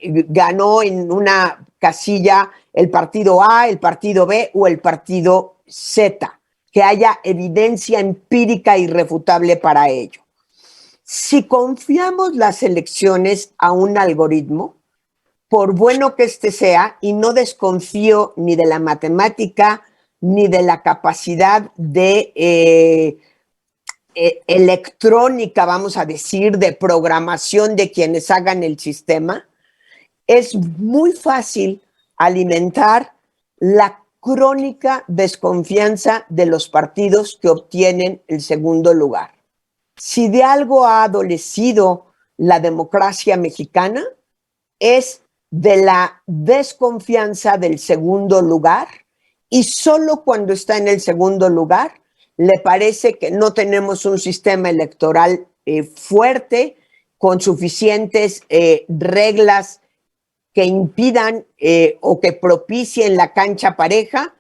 ganó en una casilla el partido A, el partido B o el partido Z, que haya evidencia empírica irrefutable para ello. Si confiamos las elecciones a un algoritmo, por bueno que éste sea, y no desconfío ni de la matemática ni de la capacidad de electrónica, vamos a decir, de programación de quienes hagan el sistema, es muy fácil alimentar la crónica desconfianza de los partidos que obtienen el segundo lugar. Si de algo ha adolecido la democracia mexicana, es de la desconfianza del segundo lugar, y solo cuando está en el segundo lugar le parece que no tenemos un sistema electoral fuerte, con suficientes reglas que impidan o que propicien la cancha pareja.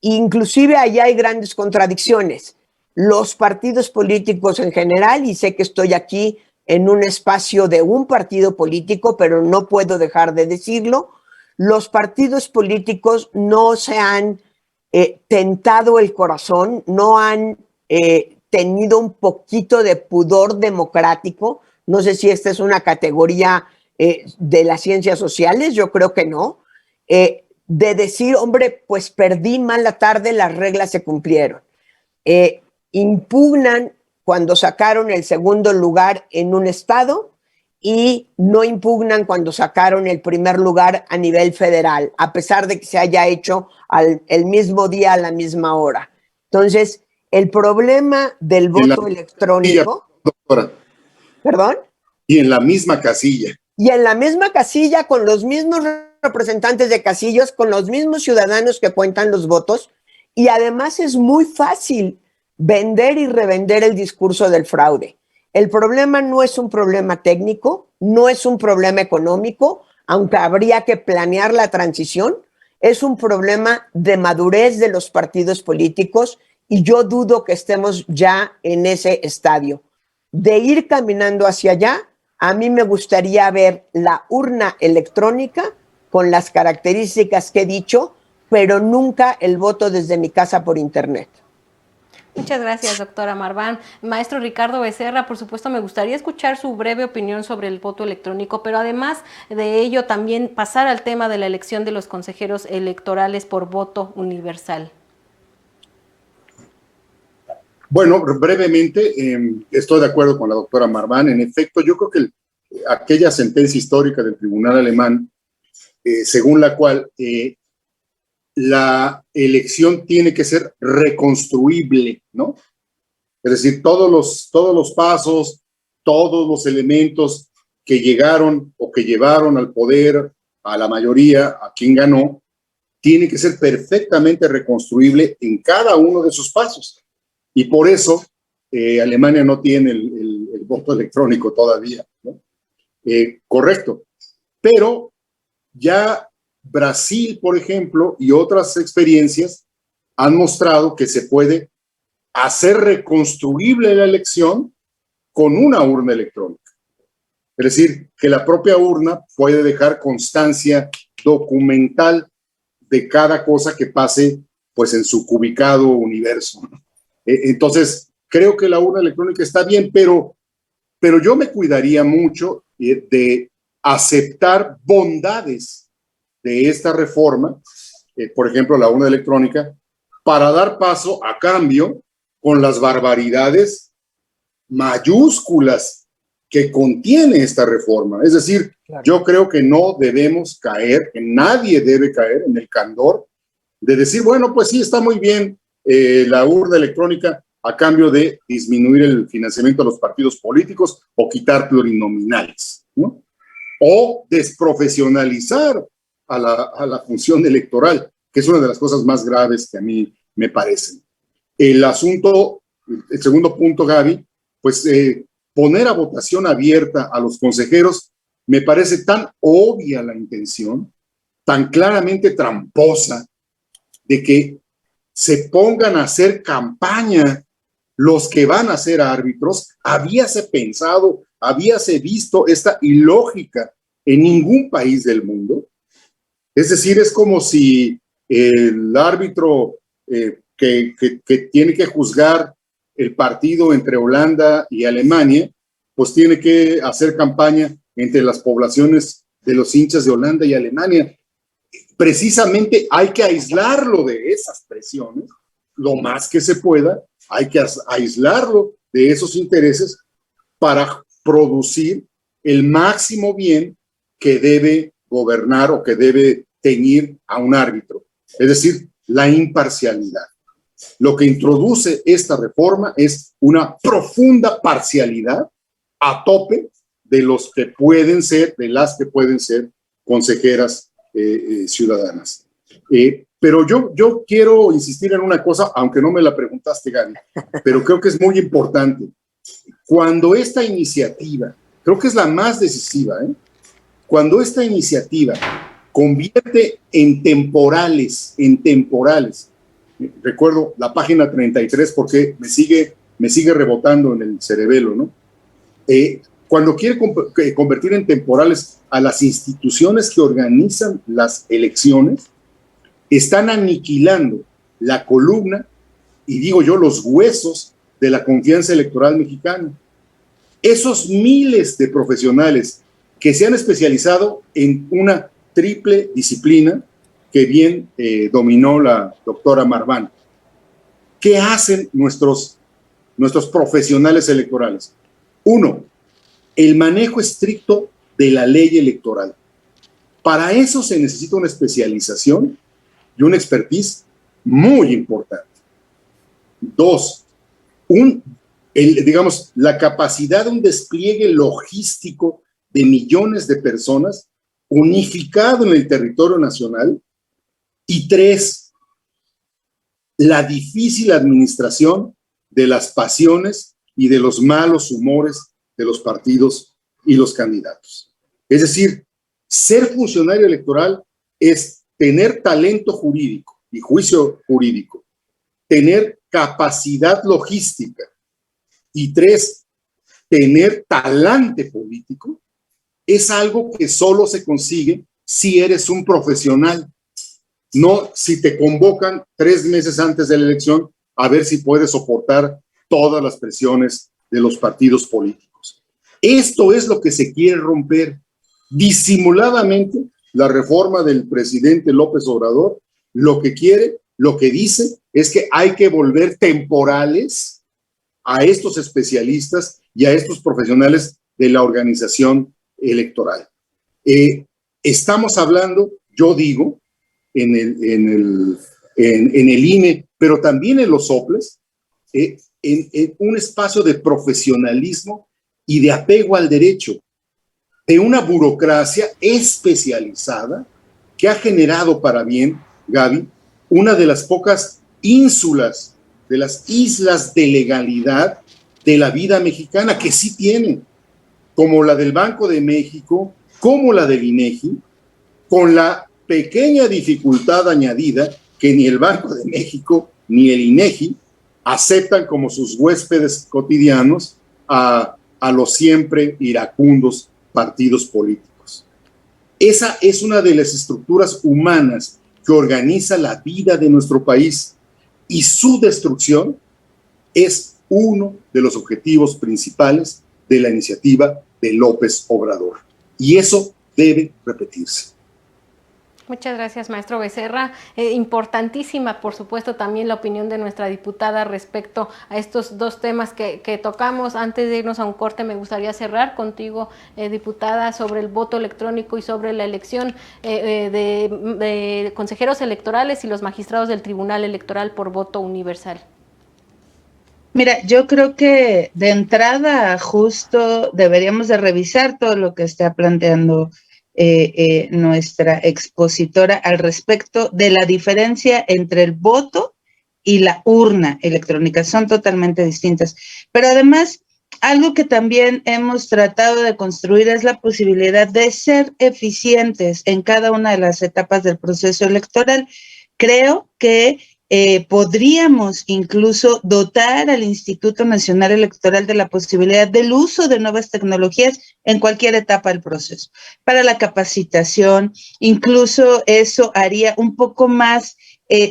Inclusive allá hay grandes contradicciones. Los partidos políticos en general, y sé que estoy aquí en un espacio de un partido político, pero no puedo dejar de decirlo, los partidos políticos no se han tentado el corazón, no han tenido un poquito de pudor democrático. No sé si esta es una categoría de las ciencias sociales, yo creo que no, de decir, hombre, pues perdí mal la tarde, las reglas se cumplieron. Impugnan cuando sacaron el segundo lugar en un estado y no impugnan cuando sacaron el primer lugar a nivel federal, a pesar de que se haya hecho el mismo día a la misma hora. Entonces, el problema del voto electrónico... Doctora. ¿Perdón? Y en la misma casilla. Y en la misma casilla, con los mismos representantes de casillos, con los mismos ciudadanos que cuentan los votos, y además es muy fácil vender y revender el discurso del fraude. El problema no es un problema técnico, no es un problema económico, aunque habría que planear la transición, es un problema de madurez de los partidos políticos, y yo dudo que estemos ya en ese estadio. De ir caminando hacia allá, a mí me gustaría ver la urna electrónica con las características que he dicho, pero nunca el voto desde mi casa por internet. Muchas gracias, doctora Marván. Maestro Ricardo Becerra, por supuesto, me gustaría escuchar su breve opinión sobre el voto electrónico, pero además de ello también pasar al tema de la elección de los consejeros electorales por voto universal. Bueno, brevemente, estoy de acuerdo con la doctora Marván. En efecto, yo creo que aquella sentencia histórica del tribunal alemán, según la cual la elección tiene que ser reconstruible, ¿no? Es decir, todos los pasos, todos los elementos que llegaron o que llevaron al poder a la mayoría, a quien ganó, tiene que ser perfectamente reconstruible en cada uno de sus pasos. Y por eso Alemania no tiene el voto electrónico todavía, ¿no? Correcto. Pero ya Brasil, por ejemplo, y otras experiencias han mostrado que se puede hacer reconstruible la elección con una urna electrónica. Es decir, que la propia urna puede dejar constancia documental de cada cosa que pase, pues, en su cubicado universo, ¿no? Entonces, creo que la urna electrónica está bien, pero yo me cuidaría mucho de aceptar bondades de esta reforma, por ejemplo, la urna electrónica, para dar paso a cambio con las barbaridades mayúsculas que contiene esta reforma. Es decir, claro, yo creo que no debemos caer, que nadie debe caer en el candor de decir, bueno, pues sí, está muy bien la urna electrónica a cambio de disminuir el financiamiento de los partidos políticos o quitar plurinominales, ¿no? O desprofesionalizar a la función electoral, que es una de las cosas más graves que a mí me parecen. El asunto, el segundo punto, Gaby, pues poner a votación abierta a los consejeros me parece tan obvia la intención, tan claramente tramposa, de que se pongan a hacer campaña los que van a ser árbitros. Habíase pensado, habíase visto esta ilógica en ningún país del mundo. Es decir, es como si el árbitro que tiene que juzgar el partido entre Holanda y Alemania, pues tiene que hacer campaña entre las poblaciones de los hinchas de Holanda y Alemania. Precisamente hay que aislarlo de esas presiones, lo más que se pueda, hay que aislarlo de esos intereses para producir el máximo bien que debe gobernar o que debe teñir a un árbitro, es decir, la imparcialidad. Lo que introduce esta reforma es una profunda parcialidad a tope de los que pueden ser, de las que pueden ser consejeras ciudadanas. Pero yo quiero insistir en una cosa, aunque no me la preguntaste, Gaby, pero creo que es muy importante. Cuando esta iniciativa, creo que es la más decisiva, cuando esta iniciativa convierte en temporales, recuerdo la página 33 porque me sigue rebotando en el cerebelo, ¿no? Cuando quiere convertir en temporales a las instituciones que organizan las elecciones, están aniquilando la columna, y digo yo, los huesos de la confianza electoral mexicana. Esos miles de profesionales que se han especializado en una triple disciplina que bien dominó la doctora Marván. ¿Qué hacen nuestros profesionales electorales? Uno, el manejo estricto de la ley electoral. Para eso se necesita una especialización y una expertise muy importante. Dos, digamos, la capacidad de un despliegue logístico de millones de personas unificado en el territorio nacional. Y tres, la difícil administración de las pasiones y de los malos humores de los partidos y los candidatos. Es decir, ser funcionario electoral es tener talento jurídico y juicio jurídico, tener capacidad logística y tres, tener talante político. Es algo que solo se consigue si eres un profesional, no si te convocan 3 meses antes de la elección a ver si puedes soportar todas las presiones de los partidos políticos. Esto es lo que se quiere romper. Disimuladamente, la reforma del presidente López Obrador lo que quiere, lo que dice, es que hay que volver temporales a estos especialistas y a estos profesionales de la organización electoral. Estamos hablando, yo digo, en el INE, pero también en los soples, en un espacio de profesionalismo y de apego al derecho, de una burocracia especializada que ha generado para bien, Gaby, una de las pocas ínsulas, de las islas de legalidad de la vida mexicana, que sí tiene, como la del Banco de México, como la del INEGI, con la pequeña dificultad añadida que ni el Banco de México ni el INEGI aceptan como sus huéspedes cotidianos a los siempre iracundos partidos políticos. Esa es una de las estructuras humanas que organiza la vida de nuestro país, y su destrucción es uno de los objetivos principales de la iniciativa de López Obrador. Y eso debe repetirse. Muchas gracias, maestro Becerra. Importantísima, por supuesto, también la opinión de nuestra diputada respecto a estos dos temas que tocamos. Antes de irnos a un corte, me gustaría cerrar contigo, diputada, sobre el voto electrónico y sobre la elección de consejeros electorales y los magistrados del Tribunal Electoral por voto universal. Mira, yo creo que de entrada justo deberíamos de revisar todo lo que está planteando nuestra expositora al respecto de la diferencia entre el voto y la urna electrónica. Son totalmente distintas. Pero además, algo que también hemos tratado de construir es la posibilidad de ser eficientes en cada una de las etapas del proceso electoral. Creo que podríamos incluso dotar al Instituto Nacional Electoral de la posibilidad del uso de nuevas tecnologías en cualquier etapa del proceso. Para la capacitación, incluso eso haría un poco más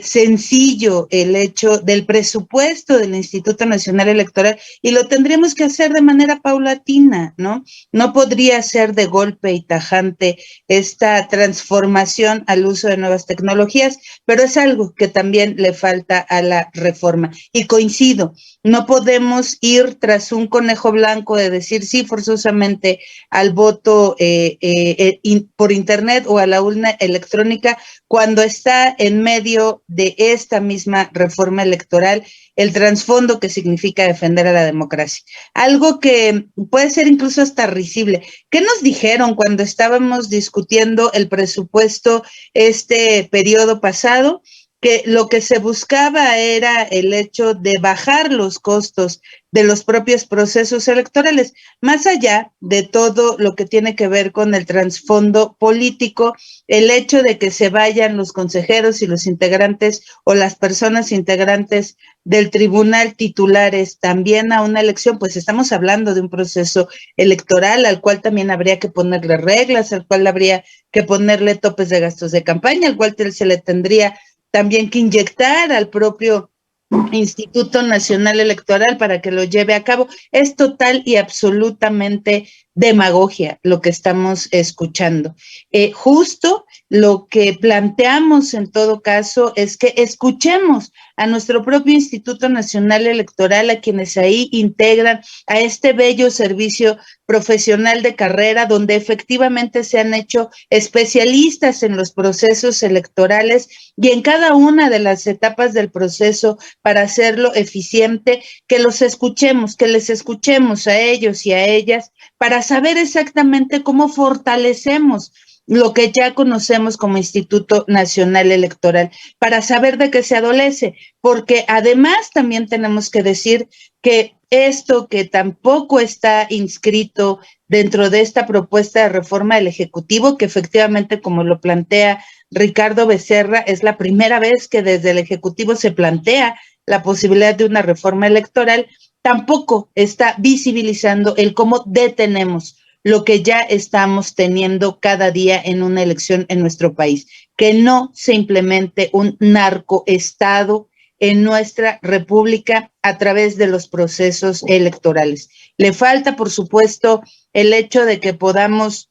sencillo el hecho del presupuesto del Instituto Nacional Electoral y lo tendríamos que hacer de manera paulatina, ¿no? No podría ser de golpe y tajante esta transformación al uso de nuevas tecnologías, pero es algo que también le falta a la reforma. Y coincido, no podemos ir tras un conejo blanco de decir sí forzosamente al voto por internet o a la urna electrónica cuando está en medio de esta misma reforma electoral el trasfondo que significa defender a la democracia. Algo que puede ser incluso hasta risible. ¿Qué nos dijeron cuando estábamos discutiendo el presupuesto este periodo pasado? Que lo que se buscaba era el hecho de bajar los costos de los propios procesos electorales, más allá de todo lo que tiene que ver con el trasfondo político, el hecho de que se vayan los consejeros y los integrantes o las personas integrantes del tribunal titulares también a una elección, pues estamos hablando de un proceso electoral al cual también habría que ponerle reglas, al cual habría que ponerle topes de gastos de campaña, al cual se le tendría también que inyectar al propio Instituto Nacional Electoral para que lo lleve a cabo. Es total y absolutamente demagogia lo que estamos escuchando. Justo lo que planteamos en todo caso es que escuchemos a nuestro propio Instituto Nacional Electoral, a quienes ahí integran a este bello servicio profesional de carrera, donde efectivamente se han hecho especialistas en los procesos electorales y en cada una de las etapas del proceso para hacerlo eficiente, que los escuchemos, que les escuchemos a ellos y a ellas para saber exactamente cómo fortalecemos lo que ya conocemos como Instituto Nacional Electoral, para saber de qué se adolece, porque además también tenemos que decir que esto que tampoco está inscrito dentro de esta propuesta de reforma del Ejecutivo, que efectivamente, como lo plantea Ricardo Becerra, es la primera vez que desde el Ejecutivo se plantea la posibilidad de una reforma electoral, tampoco está visibilizando el cómo detenemos lo que ya estamos teniendo cada día en una elección en nuestro país, que no se implemente un narcoestado en nuestra república a través de los procesos electorales. Le falta, por supuesto, el hecho de que podamos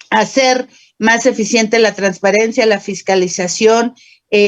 hacer más eficiente la transparencia, la fiscalización.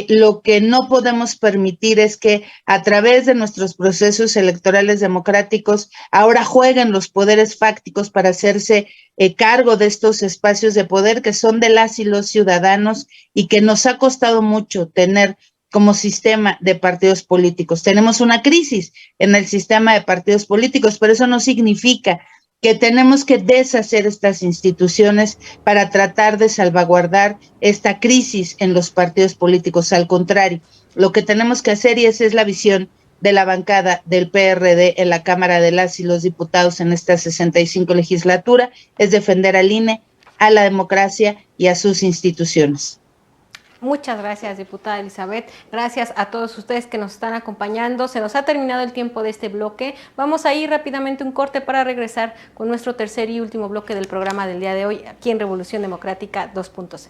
Lo que no podemos permitir es que a través de nuestros procesos electorales democráticos ahora jueguen los poderes fácticos para hacerse cargo de estos espacios de poder que son de las y los ciudadanos y que nos ha costado mucho tener como sistema de partidos políticos. Tenemos una crisis en el sistema de partidos políticos, pero eso no significa que tenemos que deshacer estas instituciones para tratar de salvaguardar esta crisis en los partidos políticos. Al contrario, lo que tenemos que hacer, y esa es la visión de la bancada del PRD en la Cámara de las y los Diputados en esta 65 legislatura, es defender al INE, a la democracia y a sus instituciones. Muchas gracias, diputada Elizabeth. Gracias a todos ustedes que nos están acompañando. Se nos ha terminado el tiempo de este bloque. Vamos a ir rápidamente un corte para regresar con nuestro tercer y último bloque del programa del día de hoy, aquí en Revolución Democrática 2.0.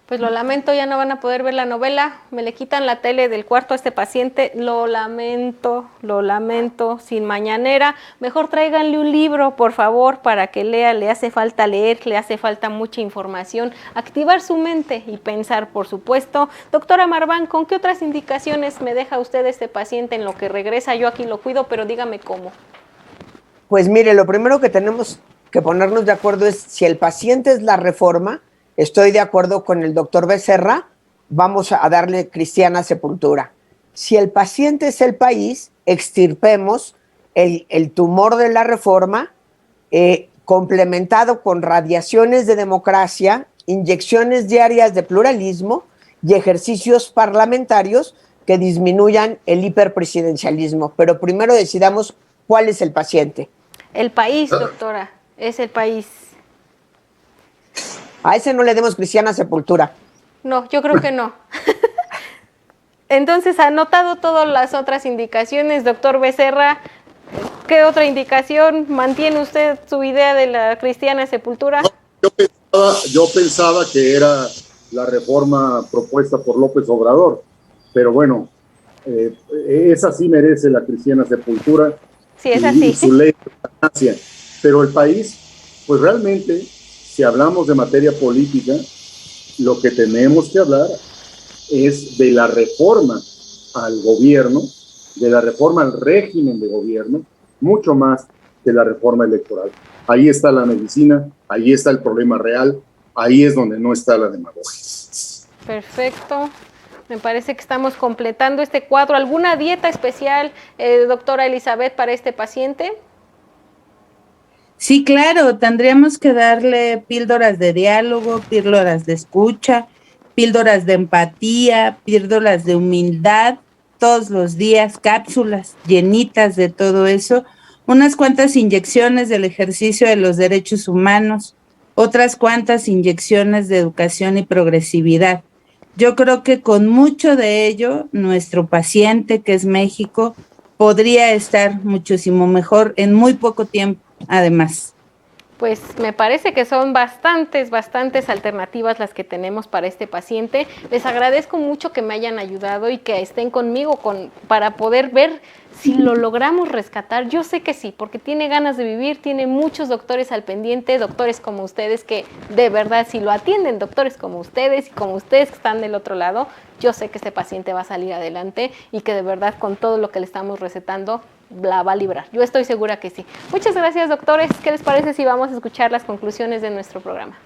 Pues lo lamento, ya no van a poder ver la novela, me le quitan la tele del cuarto a este paciente, lo lamento, sin mañanera. Mejor tráiganle un libro, por favor, para que lea, le hace falta leer, le hace falta mucha información, activar su mente y pensar, por supuesto. Doctora Marván, ¿con qué otras indicaciones me deja usted este paciente en lo que regresa? Yo aquí lo cuido, pero dígame cómo. Pues mire, lo primero que tenemos que ponernos de acuerdo es si el paciente es la reforma. Estoy de acuerdo con el doctor Becerra, vamos a darle cristiana sepultura. Si el paciente es el país, extirpemos el tumor de la reforma, complementado con radiaciones de democracia, inyecciones diarias de pluralismo y ejercicios parlamentarios que disminuyan el hiperpresidencialismo. Pero primero decidamos cuál es el paciente. El país, doctora, es el país. A ese no le demos cristiana sepultura. No, yo creo que no. Entonces, anotado todas las otras indicaciones, doctor Becerra, ¿Qué otra indicación? ¿Mantiene usted su idea de la cristiana sepultura? No, yo pensaba que era la reforma propuesta por López Obrador, pero bueno, esa sí merece la cristiana sepultura Sí, es y así. su ley de eutanasia. Pero el país, pues realmente, si hablamos de materia política, lo que tenemos que hablar es de la reforma al gobierno, de la reforma al régimen de gobierno, mucho más que la reforma electoral. Ahí está la medicina, ahí está el problema real, ahí es donde no está la demagogia. Perfecto. Me parece que estamos completando este cuadro. ¿Alguna dieta especial, doctora Elizabeth, para este paciente? Sí, claro, tendríamos que darle píldoras de diálogo, píldoras de escucha, píldoras de empatía, píldoras de humildad, todos los días, cápsulas llenitas de todo eso, unas cuantas inyecciones del ejercicio de los derechos humanos, otras cuantas inyecciones de educación y progresividad. Yo creo que con mucho de ello, nuestro paciente, que es México, podría estar muchísimo mejor en muy poco tiempo. Además, Pues me parece que son bastantes alternativas las que tenemos para este paciente. Les agradezco mucho que me hayan ayudado y que estén conmigo para poder ver si lo logramos rescatar. Yo sé que sí, porque tiene ganas de vivir, tiene muchos doctores al pendiente, doctores como ustedes que de verdad si lo atienden, doctores como ustedes y como ustedes que están del otro lado, yo sé que este paciente va a salir adelante y que de verdad con todo lo que le estamos recetando la va a librar. Yo estoy segura que sí. Muchas gracias, doctores. ¿Qué les parece si vamos a escuchar las conclusiones de nuestro programa?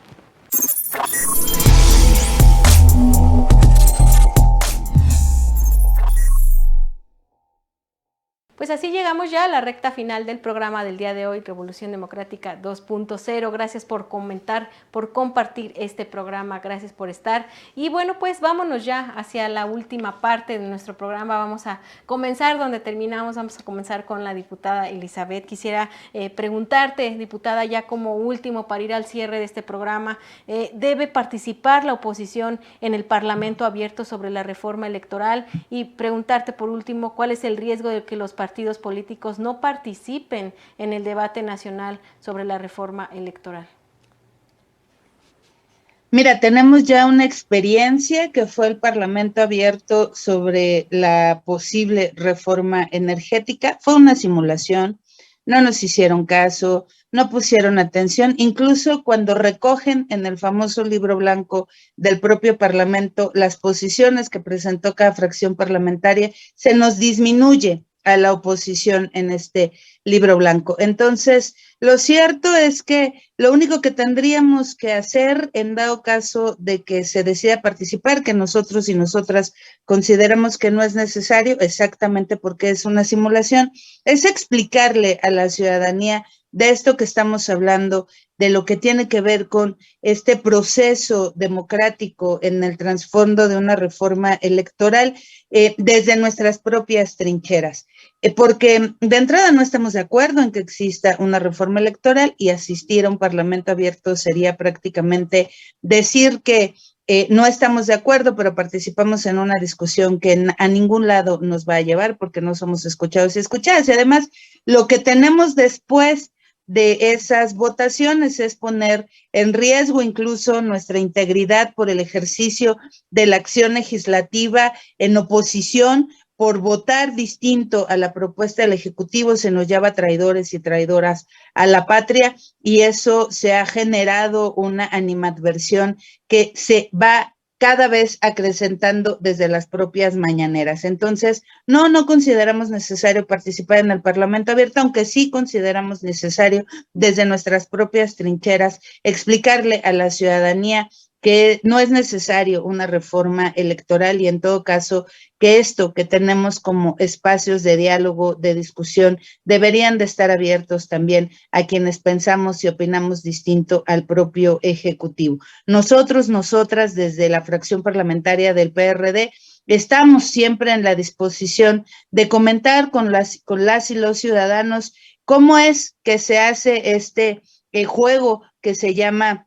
Pues así llegamos ya a la recta final del programa del día de hoy, Revolución Democrática 2.0. Gracias por comentar, por compartir este programa, gracias por estar. Y bueno, pues vámonos ya hacia la última parte de nuestro programa. Vamos a comenzar donde terminamos, vamos a comenzar con la diputada Elizabeth. Quisiera preguntarte, diputada, ya como último para ir al cierre de este programa, ¿debe participar la oposición en el Parlamento abierto sobre la reforma electoral? Y preguntarte por último, ¿cuál es el riesgo de que los partidos políticos no participen en el debate nacional sobre la reforma electoral? Mira, tenemos ya una experiencia que fue el Parlamento abierto sobre la posible reforma energética. Fue una simulación, no nos hicieron caso, no pusieron atención, incluso cuando recogen en el famoso libro blanco del propio Parlamento las posiciones que presentó cada fracción parlamentaria, se nos disminuye a la oposición en este libro blanco. Entonces, lo cierto es que lo único que tendríamos que hacer en dado caso de que se decida participar, que nosotros y nosotras consideramos que no es necesario, exactamente porque es una simulación, es explicarle a la ciudadanía de esto que estamos hablando, de lo que tiene que ver con este proceso democrático en el trasfondo de una reforma electoral desde nuestras propias trincheras. Porque de entrada no estamos de acuerdo en que exista una reforma electoral y asistir a un parlamento abierto sería prácticamente decir que no estamos de acuerdo, pero participamos en una discusión que a ningún lado nos va a llevar porque no somos escuchados y escuchadas. Y además, lo que tenemos después de esas votaciones es poner en riesgo incluso nuestra integridad por el ejercicio de la acción legislativa en oposición. Por votar distinto a la propuesta del Ejecutivo se nos llama traidores y traidoras a la patria y eso se ha generado una animadversión que se va cada vez acrecentando desde las propias mañaneras. Entonces, no consideramos necesario participar en el Parlamento abierto, aunque sí consideramos necesario desde nuestras propias trincheras explicarle a la ciudadanía que no es necesario una reforma electoral y en todo caso que esto que tenemos como espacios de diálogo, de discusión, deberían de estar abiertos también a quienes pensamos y opinamos distinto al propio Ejecutivo. Nosotros, nosotras, desde la fracción parlamentaria del PRD, estamos siempre en la disposición de comentar con las y los ciudadanos cómo es que se hace este juego que se llama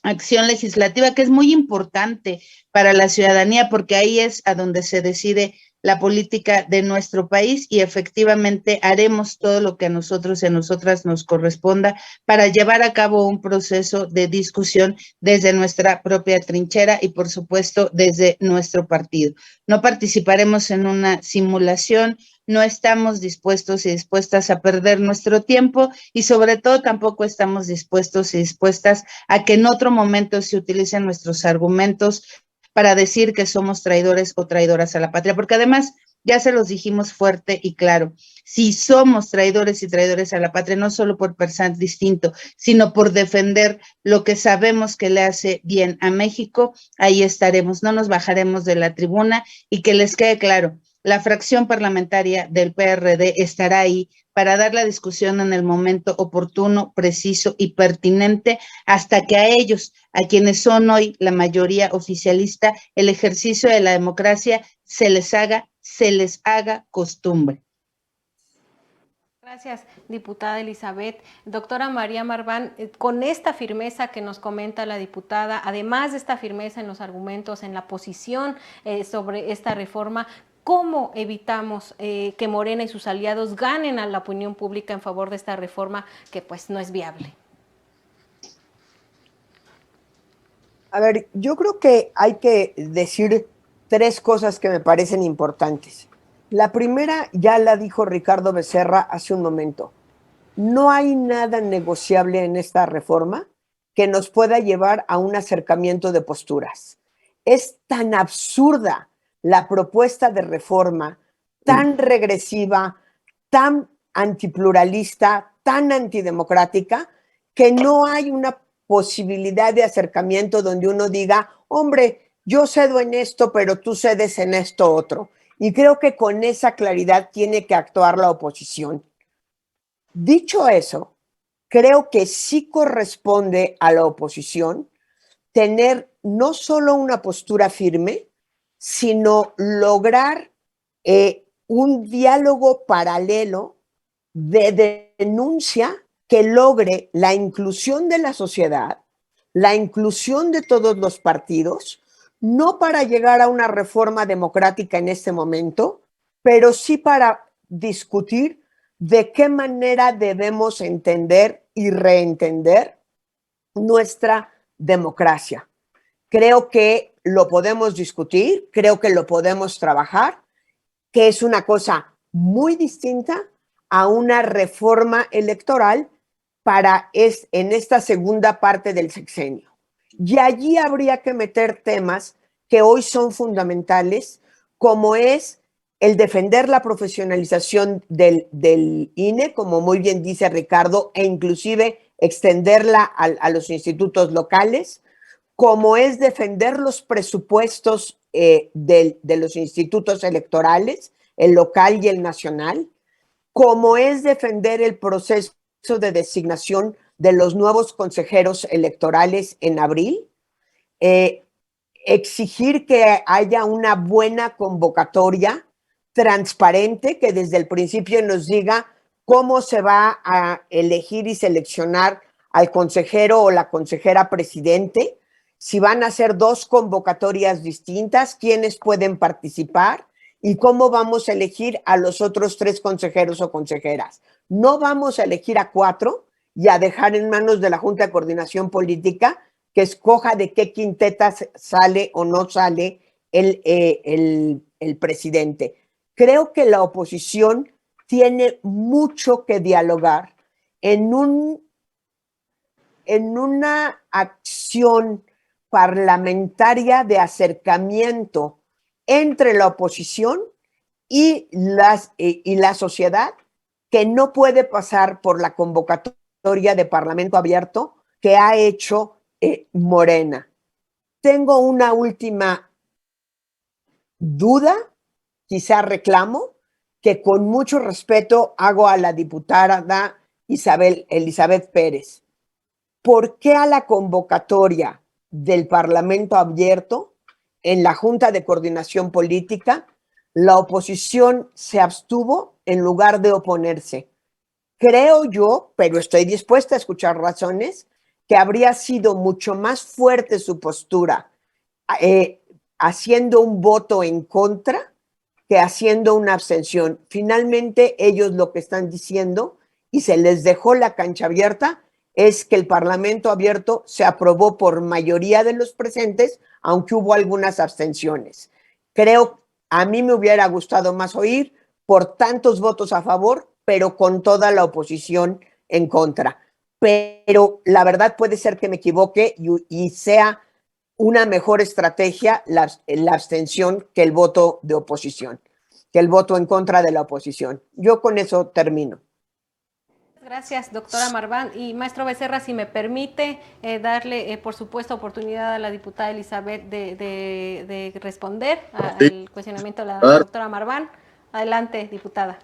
acción legislativa, que es muy importante para la ciudadanía, porque ahí es a donde se decide la política de nuestro país y efectivamente haremos todo lo que a nosotros y a nosotras nos corresponda para llevar a cabo un proceso de discusión desde nuestra propia trinchera y por supuesto desde nuestro partido. No participaremos en una simulación, no estamos dispuestos y dispuestas a perder nuestro tiempo y sobre todo tampoco estamos dispuestos y dispuestas a que en otro momento se utilicen nuestros argumentos para decir que somos traidores o traidoras a la patria, porque además ya se los dijimos fuerte y claro, si somos traidores y traidores a la patria, no solo por pensar distinto, sino por defender lo que sabemos que le hace bien a México, ahí estaremos, no nos bajaremos de la tribuna y que les quede claro, la fracción parlamentaria del PRD estará ahí para dar la discusión en el momento oportuno, preciso y pertinente hasta que a ellos, a quienes son hoy la mayoría oficialista, el ejercicio de la democracia se les haga costumbre. Gracias, diputada Elizabeth. Doctora María Marván, con esta firmeza que nos comenta la diputada, además de esta firmeza en los argumentos, en la posición sobre esta reforma, ¿cómo evitamos que Morena y sus aliados ganen a la opinión pública en favor de esta reforma que pues no es viable? A ver, yo creo que hay que decir tres cosas que me parecen importantes. La primera ya la dijo Ricardo Becerra hace un momento. No hay nada negociable en esta reforma que nos pueda llevar a un acercamiento de posturas. Es tan absurda la propuesta de reforma, tan regresiva, tan antipluralista, tan antidemocrática, que no hay una posibilidad de acercamiento donde uno diga, hombre, yo cedo en esto, pero tú cedes en esto otro. Y creo que con esa claridad tiene que actuar la oposición. Dicho eso, creo que sí corresponde a la oposición tener no solo una postura firme, sino lograr un diálogo paralelo de denuncia que logre la inclusión de la sociedad, la inclusión de todos los partidos, no para llegar a una reforma democrática en este momento, pero sí para discutir de qué manera debemos entender y reentender nuestra democracia. Creo que lo podemos discutir, creo que lo podemos trabajar, que es una cosa muy distinta a una reforma electoral en esta segunda parte del sexenio. Y allí habría que meter temas que hoy son fundamentales, como es el defender la profesionalización del INE, como muy bien dice Ricardo, e inclusive extenderla a los institutos locales, como es defender los presupuestos de los institutos electorales, el local y el nacional, como es defender el proceso de designación de los nuevos consejeros electorales en abril, exigir que haya una buena convocatoria transparente que desde el principio nos diga cómo se va a elegir y seleccionar al consejero o la consejera presidente, si van a ser dos convocatorias distintas, quiénes pueden participar y cómo vamos a elegir a los otros 3 consejeros o consejeras. No vamos a elegir a 4 y a dejar en manos de la Junta de Coordinación Política que escoja de qué quintetas sale o no sale el presidente. Creo que la oposición tiene mucho que dialogar en una acción parlamentaria de acercamiento entre la oposición y la sociedad, que no puede pasar por la convocatoria de Parlamento Abierto que ha hecho Morena. Tengo una última duda, quizá reclamo, que con mucho respeto hago a la diputada Elizabeth Pérez. ¿Por qué a la convocatoria del Parlamento Abierto en la Junta de Coordinación Política la oposición se abstuvo en lugar de oponerse? Creo yo, pero estoy dispuesta a escuchar razones, que habría sido mucho más fuerte su postura haciendo un voto en contra que haciendo una abstención. Finalmente, ellos lo que están diciendo, y se les dejó la cancha abierta, es que el Parlamento abierto se aprobó por mayoría de los presentes, aunque hubo algunas abstenciones. Creo, a mí me hubiera gustado más oír por tantos votos a favor, pero con toda la oposición en contra. Pero la verdad puede ser que me equivoque y sea una mejor estrategia la abstención que el voto de oposición, que el voto en contra de la oposición. Yo con eso termino. Gracias, doctora Marván. Y maestro Becerra, si me permite darle, por supuesto, oportunidad a la diputada Elizabeth de responder al cuestionamiento de la doctora Marván. Adelante, diputada.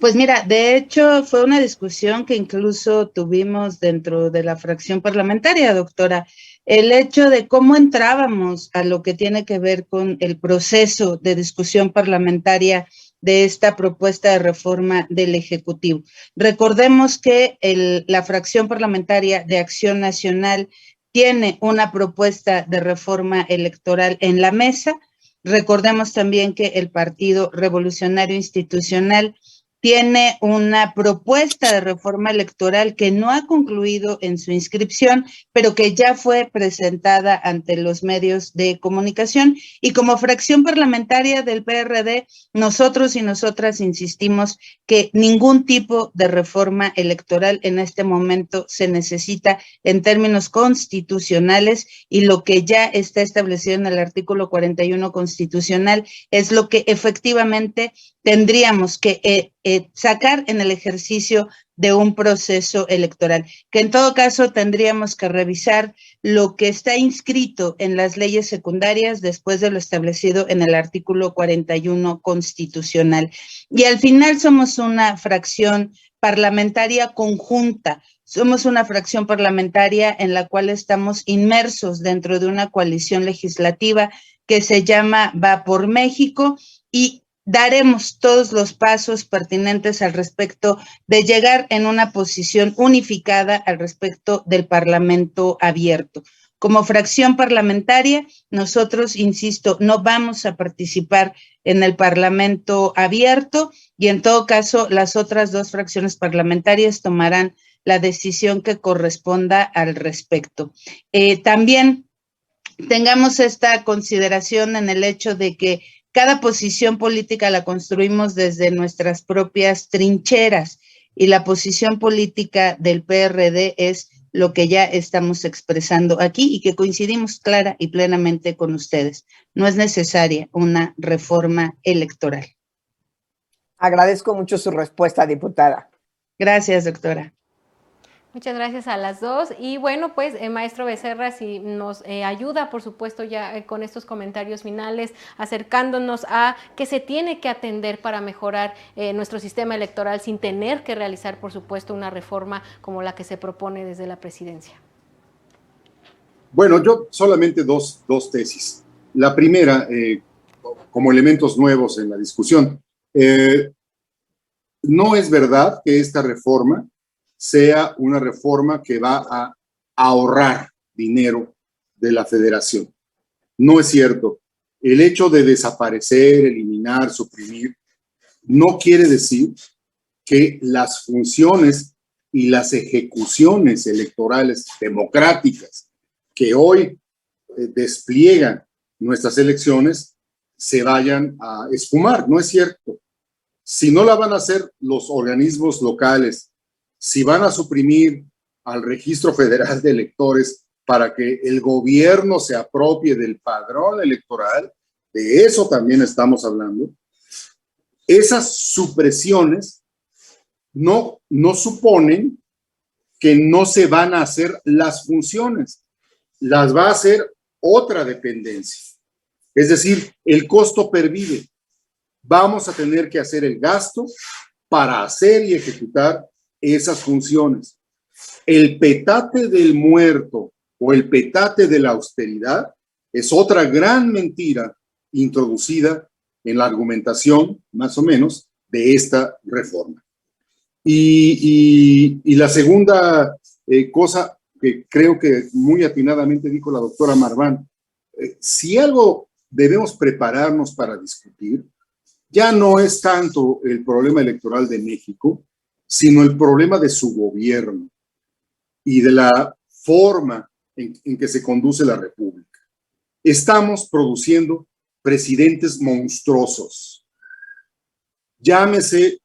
Pues mira, de hecho fue una discusión que incluso tuvimos dentro de la fracción parlamentaria, doctora, el hecho de cómo entrábamos a lo que tiene que ver con el proceso de discusión parlamentaria de esta propuesta de reforma del Ejecutivo. Recordemos que la fracción parlamentaria de Acción Nacional tiene una propuesta de reforma electoral en la mesa. Recordemos también que el Partido Revolucionario Institucional tiene una propuesta de reforma electoral que no ha concluido en su inscripción, pero que ya fue presentada ante los medios de comunicación. Y como fracción parlamentaria del PRD, nosotros y nosotras insistimos que ningún tipo de reforma electoral en este momento se necesita en términos constitucionales, y lo que ya está establecido en el artículo 41 constitucional es lo que efectivamente tendríamos que sacar en el ejercicio de un proceso electoral, que en todo caso tendríamos que revisar lo que está inscrito en las leyes secundarias después de lo establecido en el artículo 41 constitucional. Y al final somos una fracción parlamentaria conjunta, somos una fracción parlamentaria en la cual estamos inmersos dentro de una coalición legislativa que se llama Va por México, y daremos todos los pasos pertinentes al respecto de llegar en una posición unificada al respecto del Parlamento abierto. Como fracción parlamentaria, nosotros, insisto, no vamos a participar en el Parlamento abierto, y en todo caso las otras dos fracciones parlamentarias tomarán la decisión que corresponda al respecto. También tengamos esta consideración en el hecho de que cada posición política la construimos desde nuestras propias trincheras, y la posición política del PRD es lo que ya estamos expresando aquí y que coincidimos clara y plenamente con ustedes. No es necesaria una reforma electoral. Agradezco mucho su respuesta, diputada. Gracias, doctora. Muchas gracias a las dos. Y bueno, pues, maestro Becerra, si nos ayuda, por supuesto, ya con estos comentarios finales, acercándonos a qué se tiene que atender para mejorar nuestro sistema electoral sin tener que realizar, por supuesto, una reforma como la que se propone desde la presidencia. Bueno, yo solamente dos tesis. La primera, como elementos nuevos en la discusión, no es verdad que esta reforma sea una reforma que va a ahorrar dinero de la federación. No es cierto. El hecho de desaparecer, eliminar, suprimir, no quiere decir que las funciones y las ejecuciones electorales democráticas que hoy despliegan nuestras elecciones se vayan a esfumar. No es cierto. Si no la van a hacer los organismos locales, si van a suprimir al Registro Federal de Electores para que el gobierno se apropie del padrón electoral, de eso también estamos hablando, esas supresiones no suponen que no se van a hacer las funciones, las va a hacer otra dependencia. Es decir, el costo pervive. Vamos a tener que hacer el gasto para hacer y ejecutar esas funciones. El petate del muerto o el petate de la austeridad es otra gran mentira introducida en la argumentación, más o menos, de esta reforma. Y la segunda cosa que creo que muy atinadamente dijo la doctora Marván, si algo debemos prepararnos para discutir ya no es tanto el problema electoral de México, sino el problema de su gobierno y de la forma en que se conduce la República. Estamos produciendo presidentes monstruosos. Llámese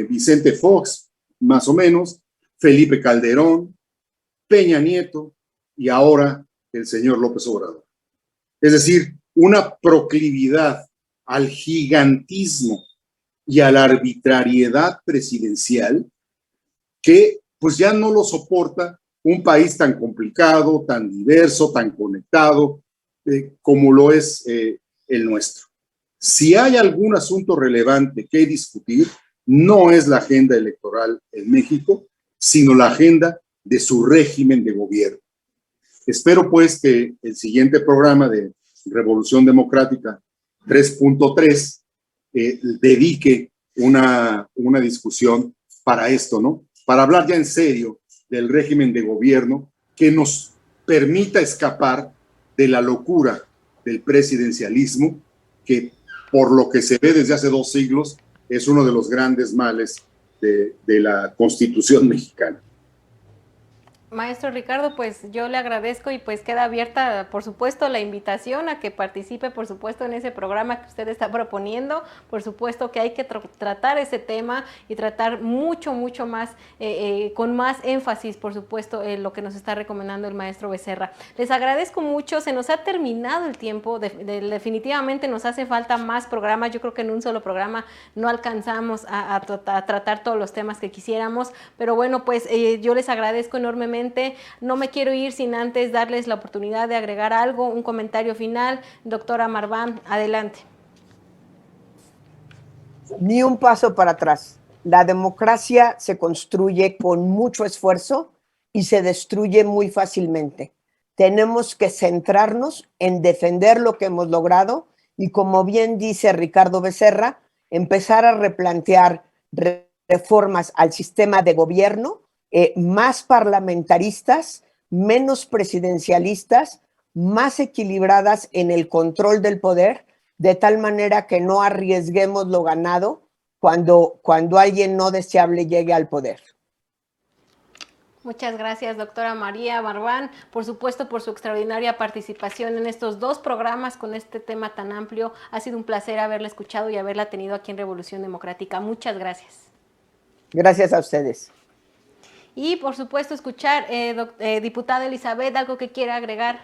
Vicente Fox, más o menos, Felipe Calderón, Peña Nieto y ahora el señor López Obrador. Es decir, una proclividad al gigantismo y a la arbitrariedad presidencial que pues ya no lo soporta un país tan complicado, tan diverso, tan conectado como lo es el nuestro. Si hay algún asunto relevante que discutir, no es la agenda electoral en México, sino la agenda de su régimen de gobierno. Espero pues que el siguiente programa de Revolución Democrática 3.3 dedique una discusión para esto, ¿no? Para hablar ya en serio del régimen de gobierno que nos permita escapar de la locura del presidencialismo, que por lo que se ve desde hace 2 siglos es uno de los grandes males de la Constitución mexicana. Maestro Ricardo, pues yo le agradezco y pues queda abierta, por supuesto, la invitación a que participe, por supuesto, en ese programa que usted está proponiendo. Por supuesto que hay que tratar ese tema y tratar mucho más, con más énfasis, por supuesto, lo que nos está recomendando el maestro Becerra. Les agradezco mucho, se nos ha terminado el tiempo, definitivamente nos hace falta más programas. Yo creo que en un solo programa no alcanzamos a tratar todos los temas que quisiéramos, pero bueno, pues yo les agradezco enormemente. No me quiero ir sin antes darles la oportunidad de agregar algo, un comentario final. Doctora Marván, adelante. Ni un paso para atrás. La democracia se construye con mucho esfuerzo y se destruye muy fácilmente. Tenemos que centrarnos en defender lo que hemos logrado y, como bien dice Ricardo Becerra, empezar a replantear reformas al sistema de gobierno, más parlamentaristas, menos presidencialistas, más equilibradas en el control del poder, de tal manera que no arriesguemos lo ganado cuando alguien no deseable llegue al poder. Muchas gracias, doctora María Marván, por supuesto, por su extraordinaria participación en estos 2 programas con este tema tan amplio. Ha sido un placer haberla escuchado y haberla tenido aquí en Revolución Democrática. Muchas gracias. Gracias a ustedes. Y por supuesto escuchar, diputada Elizabeth, algo que quiera agregar.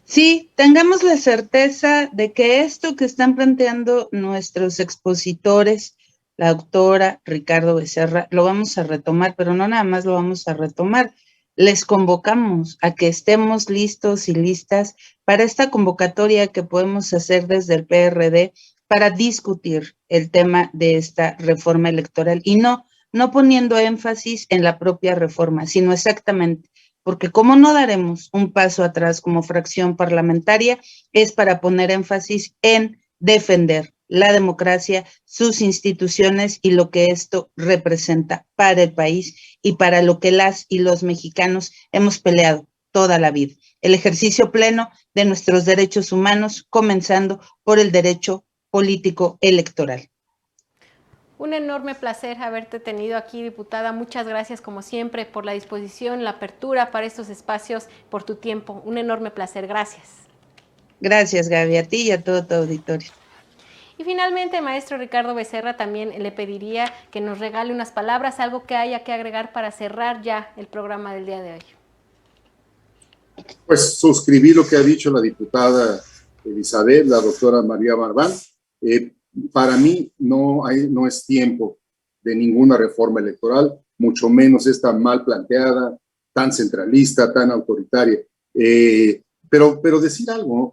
Sí, tengamos la certeza de que esto que están planteando nuestros expositores, la doctora Ricardo Becerra, lo vamos a retomar, pero no nada más lo vamos a retomar. Les convocamos a que estemos listos y listas para esta convocatoria que podemos hacer desde el PRD para discutir el tema de esta reforma electoral y no poniendo énfasis en la propia reforma, sino exactamente, porque como no daremos un paso atrás como fracción parlamentaria, es para poner énfasis en defender la democracia, sus instituciones y lo que esto representa para el país y para lo que las y los mexicanos hemos peleado toda la vida. El ejercicio pleno de nuestros derechos humanos, comenzando por el derecho político electoral. Un enorme placer haberte tenido aquí, diputada. Muchas gracias, como siempre, por la disposición, la apertura para estos espacios, por tu tiempo. Un enorme placer. Gracias. Gracias, Gaby, a ti y a todo tu auditorio. Y finalmente, maestro Ricardo Becerra, también le pediría que nos regale unas palabras, algo que haya que agregar para cerrar ya el programa del día de hoy. Pues suscribí lo que ha dicho la diputada Elizabeth, la doctora María Marván. Para mí no es tiempo de ninguna reforma electoral, mucho menos esta mal planteada, tan centralista, tan autoritaria. Pero decir algo,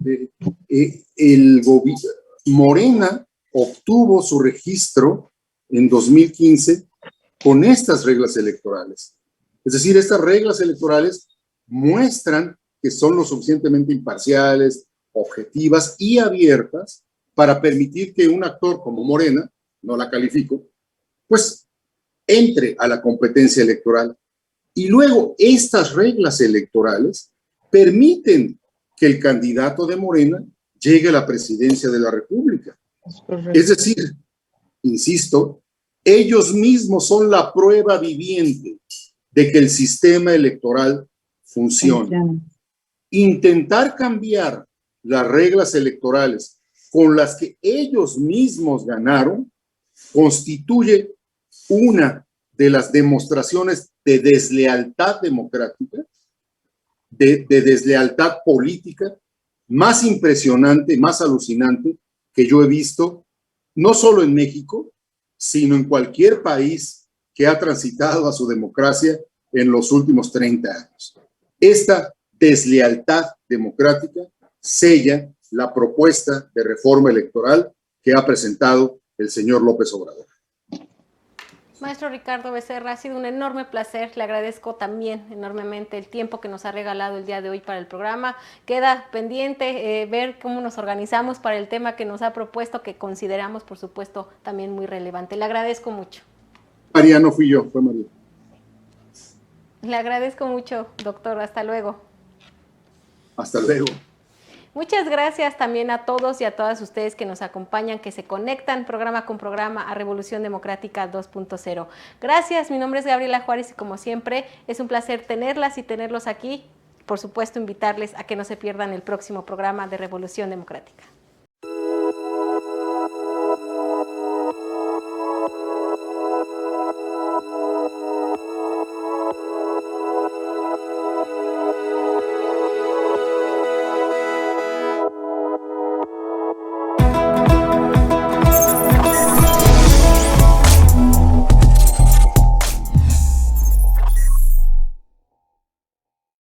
el gobierno Morena obtuvo su registro en 2015 con estas reglas electorales. Es decir, estas reglas electorales muestran que son lo suficientemente imparciales, objetivas y abiertas para permitir que un actor como Morena, no la califico, pues entre a la competencia electoral. Y luego estas reglas electorales permiten que el candidato de Morena llegue a la presidencia de la República. Es decir, insisto, ellos mismos son la prueba viviente de que el sistema electoral funciona. Intentar cambiar las reglas electorales con las que ellos mismos ganaron constituye una de las demostraciones de deslealtad democrática, de deslealtad política más impresionante, más alucinante que yo he visto, no solo en México, sino en cualquier país que ha transitado a su democracia en los últimos 30 años. Esta deslealtad democrática sella la propuesta de reforma electoral que ha presentado el señor López Obrador. Maestro Ricardo Becerra, ha sido un enorme placer. Le agradezco también enormemente el tiempo que nos ha regalado el día de hoy para el programa. Queda pendiente ver cómo nos organizamos para el tema que nos ha propuesto, que consideramos, por supuesto, también muy relevante. Le agradezco mucho. María, no fui yo, fue María. Le agradezco mucho, doctor. Hasta luego. Hasta luego. Muchas gracias también a todos y a todas ustedes que nos acompañan, que se conectan programa con programa a Revolución Democrática 2.0. Gracias, mi nombre es Gabriela Juárez y como siempre es un placer tenerlas y tenerlos aquí. Por supuesto, invitarles a que no se pierdan el próximo programa de Revolución Democrática.